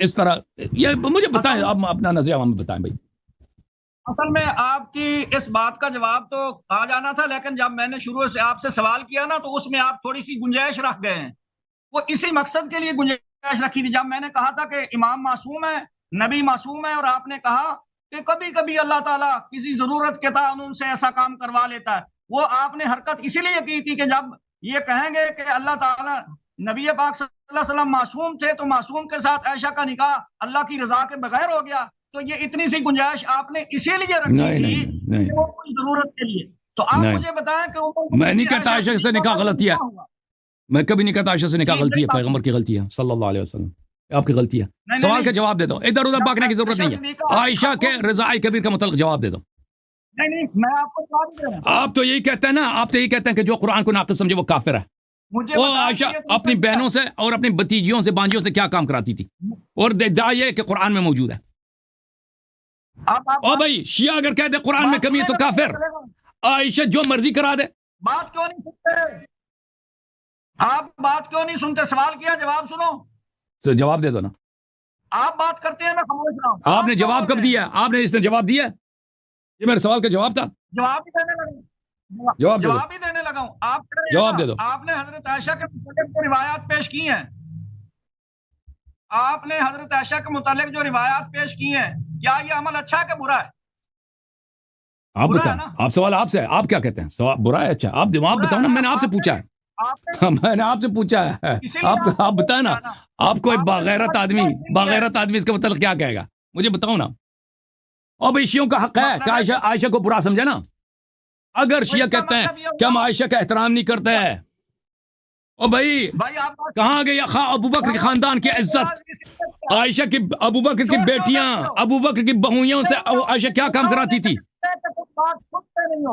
اس طرح، یہ مجھے بتائیں، آپ اپنا نظریہ ہمیں بتائیں بھائی. اصل میں آپ کی اس بات کا جواب تو آ جانا تھا، لیکن جب میں نے شروع سے آپ سے سوال کیا نا تو اس میں آپ تھوڑی سی گنجائش رکھ گئے ہیں. وہ اسی مقصد کے لیے گنجائش رکھی تھی جب میں نے کہا تھا کہ امام معصوم ہے، نبی معصوم ہے، اور آپ نے کہا کہ کبھی کبھی اللہ تعالیٰ کسی ضرورت کے تعاون سے ایسا کام کروا لیتا ہے. وہ آپ نے حرکت اسی لیے کی تھی کہ جب یہ کہیں گے کہ اللہ تعالیٰ نبی پاک صلی اللہ علیہ وسلم معصوم تھے تو معصوم کے ساتھ عائشہ کا نکاح اللہ کی رضا کے بغیر ہو گیا، تو یہ اتنی سی گنجائش آپ نے اسی لیے رکھی تھی کہ وہ کوئی ضرورت کے لیے. تو آپ مجھے بتائیں کہ میں نہیں کہتا عائشہ سے نکاح غلطی ہے، میں کبھی نہیں کہتا عائشہ سے نکاح غلطی ہے، پیغمبر کی غلطی ہے صلی اللہ علیہ وسلم، آپ کی غلطی ہے. سوال کا جواب دے دو، ادھر ادھر بھاگنے کی ضرورت نہیں ہے. عائشہ کے رضاء کبیر کا متعلق جواب دے دو. نہیں میں آپ کو جواب دے رہا ہوں. آپ تو یہی کہتے ہیں نا، آپ تو یہی کہتے ہیں کہ جو قرآن کو ناقص سمجھے وہ کافر ہے. وہ عائشہ اپنی بہنوں سے اور اپنی بھتیجیوں سے بانجیوں سے کیا کام کراتی تھی اور دعا یہ کہ قرآن میں موجود ہے. او بھائی شیعہ اگر کہہ دے قرآن میں کمی ہے تو کافر. عائشہ جو مرضی کرا دے. بات کیوں نہیں سنتے آپ؟ بات کیوں نہیں سنتے؟ سوال کیا، جواب سنو. جواب دے دو نا. آپ بات کرتے ہیں میں خاموش رہا ہوں. آپ نے جواب کب دیا؟ آپ نے اس نے جواب دیا؟ یہ میرے سوال کا جواب تھا. جواب ہی دینے لگا ہوں. جواب ہی دینے لگا ہوں. آپ جواب دے دو. آپ نے حضرت عائشہ کے متعلق جو روایات پیش کی ہیں، آپ نے حضرت عائشہ کے متعلق جو روایات پیش کی ہیں، کیا یہ عمل اچھا ہے کہ برا ہے؟ آپ بتائیں. آپ سوال آپ سے، آپ کیا کہتے ہیں؟ سوال برا ہے اچھا؟ آپ جواب بتاؤ نا، میں نے آپ سے پوچھا ہے. میں نے آپ سے پوچھا ہے، آپ بتائیں نا. آپ کو ایک باغیرت آدمی اس کے متعلق کیا کہے گا؟ مجھے بتاؤ نا. اور بھائی شیعوں کا حق ہے کہ عائشہ کو برا سمجھے نا. اگر شیعہ کہتے ہیں کہ ہم عائشہ کا احترام نہیں کرتے ہیں، اور بھائی کہاں گئی ابو بکر کے خاندان کی عزت؟ عائشہ کی ابو بکر کی بیٹیاں، ابو بکر کی بہوئیوں سے عائشہ کیا کام کراتی تھی؟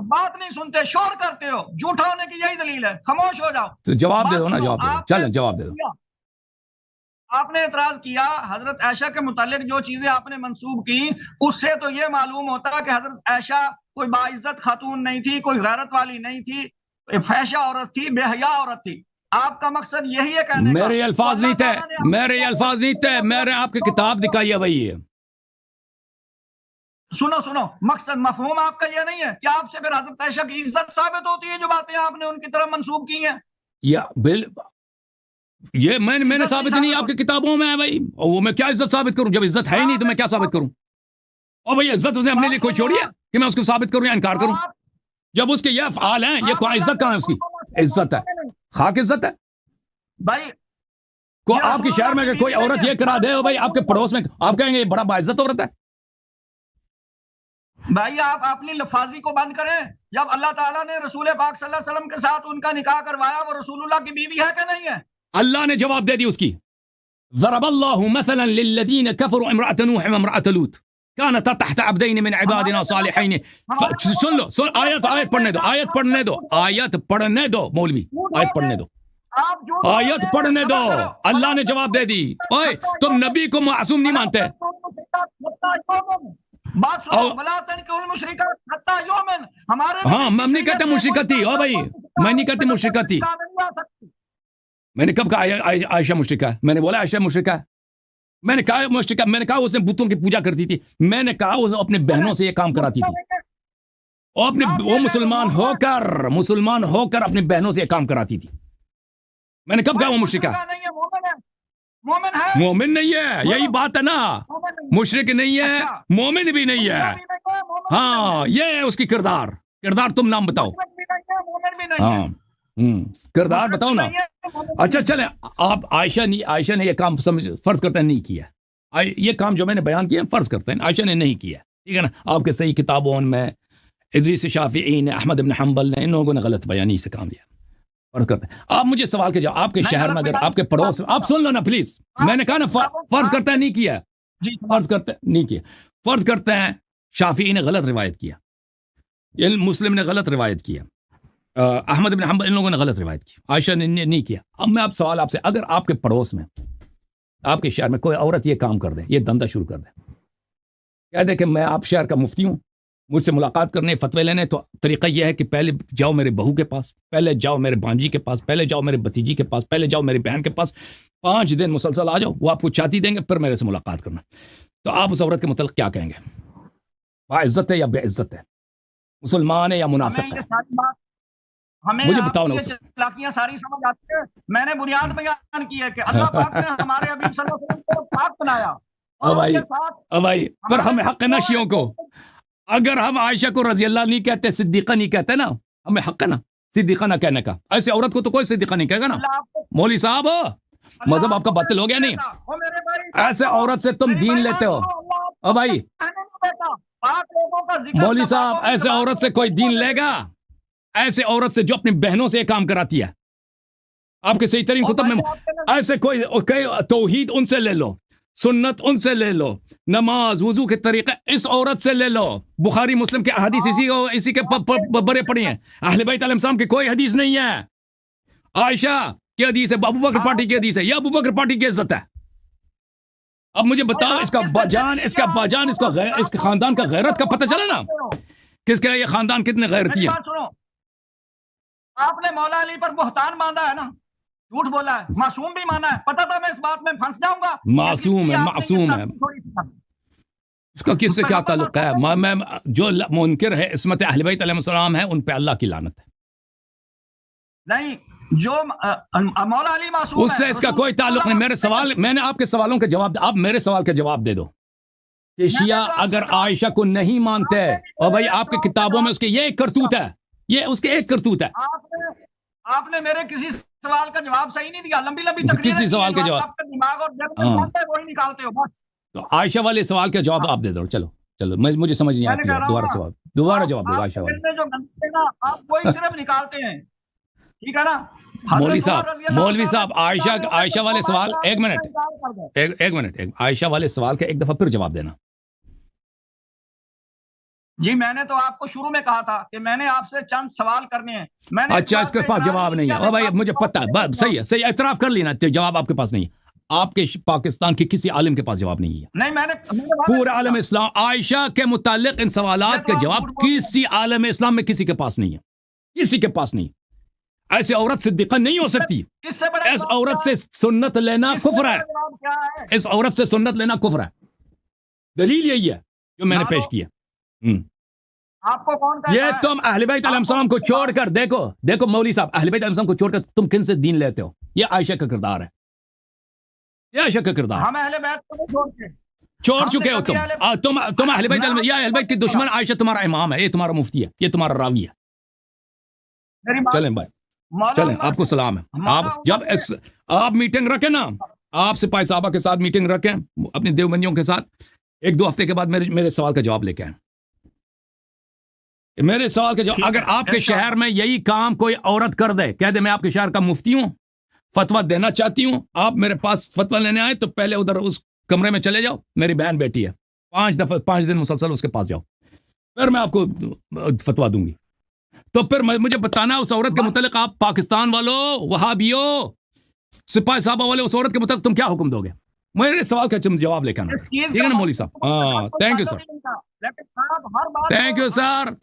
بات نہیں سنتے، شور کرتے ہو. جھوٹا ہونے کی یہی دلیل ہے. خاموش ہو جاؤ. تو جواب دے دو نا. جواب دے دو. چلیں جواب دے دو. آپ نے اعتراض کیا حضرت عائشہ کے متعلق جو چیزیں آپ نے منسوب کی، اس سے تو یہ معلوم ہوتا کہ حضرت عائشہ کوئی باعزت خاتون نہیں تھی، کوئی غیرت والی نہیں تھی، فحشہ عورت تھی، بے حیا عورت تھی. آپ کا مقصد یہی ہے کہنے کا؟ میرے الفاظ نہیں تھے، میرے آپ کی کتاب دکھائی ہے بھائی. سنو مقصد مفہوم آپ کا یہ نہیں ہے کہ آپ سے پھر حضرت عائشہ کی عزت ثابت ہوتی ہے جو باتیں آپ نے ان کی طرف منسوب کی ہیں؟ یہ میں نے ثابت نہیں، آپ کی کتابوں میں ہے بھائی. اور وہ میں کیا عزت ثابت کروں؟ جب عزت ہے ہی نہیں تو میں کیا ثابت کروں؟ اور بھائی عزت اس نے اپنے لیے کوئی چھوڑی ہے کہ میں اس کو ثابت کروں یا انکار کروں؟ جب اس کے یہ افعال ہیں، یہ کوئی عزت کہاں ہے؟ اس کی عزت ہے، خاک عزت ہے بھائی. کو آپ کے شہر میں اگر کوئی عورت یہ کرا دے بھائی، آپ کے پڑوس میں آپ کہیں گے یہ بڑا باعزت عورت ہے؟ بھائی آپ اپنی لفاظی کو بند کریں. جب اللہ تعالیٰ نے رسول پاک صلی اللہ علیہ وسلم کے ساتھ ان کا نکاح کروایا، وہ رسول اللہ کی بیوی ہے کہ نہیں ہے؟ اللہ نے جواب دے دی اس کی. ضرب الله مثلا للذين كفروا امرأة نوح وامرأة لوط كانتا تحت عبدين من عبادنا صالحين. سن لو، آیت پڑھنے دو مولوی، آیت پڑھنے دو، آیت پڑھنے دو. اللہ نے جواب دے دی. اوئے تم نبی کو معصوم نہیں مانتے. بات سنو. ولا تنکحوا المشرکات حتی یؤمن. ہاں میں نہیں کہتا مشرکت تھی. او بھائی میں نہیں کہتا مشرکت تھی. میں نے کب کہا عائشہ مشرکہ ہے؟ میں نے بولا عائشہ مشرکہ ہے؟ میں نے کہا مشرکہ؟ میں نے کہا اس نے بتوں کی پوجا کرتی تھی؟ میں نے کہا وہ اپنے بہنوں سے یہ کام کراتی تھی، اور وہ مسلمان ہو کر اپنی بہنوں سے یہ کام کراتی تھی. میں نے کب کہا وہ مشرکہ؟ مومن نہیں ہے، یہی بات ہے نا. مشرک نہیں ہے، مومن بھی نہیں ہے. ہاں یہ ہے اس کی کردار. تم نام بتاؤ. ہاں کردار بتاؤ نا. اچھا چلے، آپ عائشہ نے یہ کام فرض کرتے ہیں نہیں کیا. یہ کام جو میں نے بیان کیا فرض کرتے ہیں عائشہ نے نہیں کیا، ٹھیک ہے نا. آپ کے صحیح کتابوں میں ادریس شافعی نے، احمد بن حنبل نے، ان لوگوں نے غلط بیانی سے کام دیا. فرض کرتے ہیں آپ مجھے سوال کے جواب آپ کے شہر میں اگر آپ کے پڑوس میں آپ سن لو نا پلیز میں نے کہا نا فرض کرتے ہیں نہیں کیا فرض کرتے نہیں کیا فرض کرتے ہیں شافعی نے غلط روایت کیا مسلم نے غلط روایت کیا احمد بن حنبل ان لوگوں نے غلط روایت کی عائشہ نے نہیں کیا اب میں سوال آپ سے اگر آپ کے پڑوس میں آپ کے شہر میں کوئی عورت یہ کام کر دے یہ دندہ شروع کر دے کہہ دے کہ میں آپ شہر کا مفتی ہوں مجھ سے ملاقات کرنے فتوے لینے تو طریقہ یہ ہے کہ پہلے جاؤ میرے بہو کے پاس پہلے جاؤ میرے بانجی کے پاس پہلے جاؤ میرے بھتیجی کے پاس پہلے جاؤ میری بہن کے پاس 5 دن مسلسل آ جاؤ وہ آپ کو چاتی دیں گے پھر میرے سے ملاقات کرنا تو آپ اس عورت کے متعلق کیا کہیں گے باعزت ہے یا بے عزت ہے مسلمان ہے یا منافق ہے مجھے بتاؤ نا چلاکیاں ساری سمجھ آتی ہے میں نے بنیاد بیان کی ہے کہ اللہ پاک نے ہمارے حبیب صلی اللہ علیہ وسلم کو پاک بنایا بھائی پر ہمیں حق ہے نا شیعوں کو اگر ہم عائشہ کو رضی اللہ نہیں کہتے صدیقہ نہیں کہتے نا ہمیں حق ہے نا صدیقہ نہ کہنے کا ایسے عورت کو تو کوئی صدیقہ نہیں کہے گا نا مولوی صاحب مذہب آپ کا باطل ہو گیا نہیں ایسے عورت سے تم دین لیتے ہو او بھائی مولوی صاحب ایسے عورت سے کوئی دین لے گا ایسے عورت سے جو اپنی بہنوں سے یہ کام کراتی ہے آپ کے صحیح ترین کتب میں ایسے کوئی توحید ان سے لے لو سنت ان سے لے لو نماز وضو کے طریقے اس عورت سے لے لو بخاری مسلم کے احادیث اسی کے بڑے پڑی ہیں اہل بیت علیہ السلام کی کوئی حدیث نہیں ہے عائشہ کی حدیث ہے ابو بکر پارٹی کی حدیث ہے یہ ابو بکر پارٹی کی عزت ہے اب مجھے بتاؤ اس کا باجان اس کے خاندان کا غیرت کا پتہ چلا نا کس کا یہ خاندان کتنے غیرتی ہے آپ نے مولا علی پر بہتان باندھا ہے نا جھوٹ بولا ہے معصوم بھی مانا ہے پتہ تھا میں اس بات میں پھنس جاؤں گا معصوم ہے اس کا کس سے کیا تعلق ہے میں جو منکر ہے عصمت اہل بیت علیہ السلام ہے ان پہ اللہ کی لعنت ہے نہیں جو مولا علی معصوم اس سے اس کا کوئی تعلق نہیں میرے سوال میں نے آپ کے سوالوں کے جواب آپ میرے سوال کا جواب دے دو کہ شیعہ اگر عائشہ کو نہیں مانتے اور بھائی آپ کی کتابوں میں اس کے یہ ایک کرتوت ہے یہ اس کے ایک کرتوت ہے آپ نے میرے کسی سوال کا جواب صحیح نہیں دیا لمبی تقریر کسی سوال کا جواب آپ کا دماغ اور دل وہی نکالتے ہو بس تو عائشہ والے سوال کا جواب آپ دے دو چلو مجھے سمجھ نہیں آتی دوبارہ جواب دو عائشہ والے جو گندے نا آپ وہی صرف نکالتے ہیں ٹھیک ہے نا مولوی صاحب عائشہ والے سوال ایک منٹ عائشہ والے سوال کا ایک دفعہ پھر جواب دینا جی میں نے تو آپ کو شروع میں کہا تھا کہ میں نے آپ سے چند سوال کرنے ہیں اچھا اس کے پاس جواب نہیں ہے بھائی مجھے پتہ ہے صحیح اعتراف کر لینا جواب آپ کے پاس نہیں ہے آپ کے پاکستان کے کسی عالم کے پاس جواب نہیں ہے نہیں میں نے پورا عالم اسلام عائشہ کے متعلق ان سوالات کے جواب کسی عالم اسلام میں کسی کے پاس نہیں ہے کسی کے پاس نہیں ایسے عورت صدیقہ نہیں ہو سکتی اس عورت سے سنت لینا کفر ہے اس عورت سے سنت لینا کفر ہے دلیل یہی ہے جو میں نے پیش کیا آپ کو کون یہ تم اہل بیت علیہ السلام کو چھوڑ کر دیکھو مولوی صاحب اہل بیت علیہ السلام کو چھوڑ کر تم کن سے دین لیتے ہو یہ عائشہ کا کردار ہے یہ عائشہ کا کردار ہم اہل بیت کو چھوڑ چکے ہو تم اہل بیت یا اہل بیت کی دشمن عائشہ تمہارا امام ہے یہ تمہارا مفتی ہے یہ تمہارا راوی ہے چلیں بھائی چلیں آپ کو سلام ہے آپ جب آپ میٹنگ رکھیں نا آپ سپاہی صاحبہ کے ساتھ میٹنگ رکھیں اپنے دیوبندیوں کے ساتھ 1-2 ہفتے کے بعد میرے سوال کا جواب لے کے آئیں میرے سوال کا جواب اگر آپ کے شہر میں یہی کام کوئی عورت کر دے کہہ دے میں آپ کے شہر کا مفتی ہوں فتویٰ دینا چاہتی ہوں آپ میرے پاس فتویٰ لینے آئے تو پہلے ادھر اس کمرے میں چلے جاؤ میری بہن بیٹی ہے 5 دن مسلسل اس کے پاس جاؤ پھر میں آپ کو فتویٰ دوں گی تو پھر مجھے بتانا اس عورت کے متعلق آپ پاکستان والوں وہابیوں سپاہی صاحبہ والے اس عورت کے متعلق تم کیا حکم دو گے میرے سوال کا جواب لے کے آنا ٹھیک ہے نا مولوی صاحب تھینک یو سر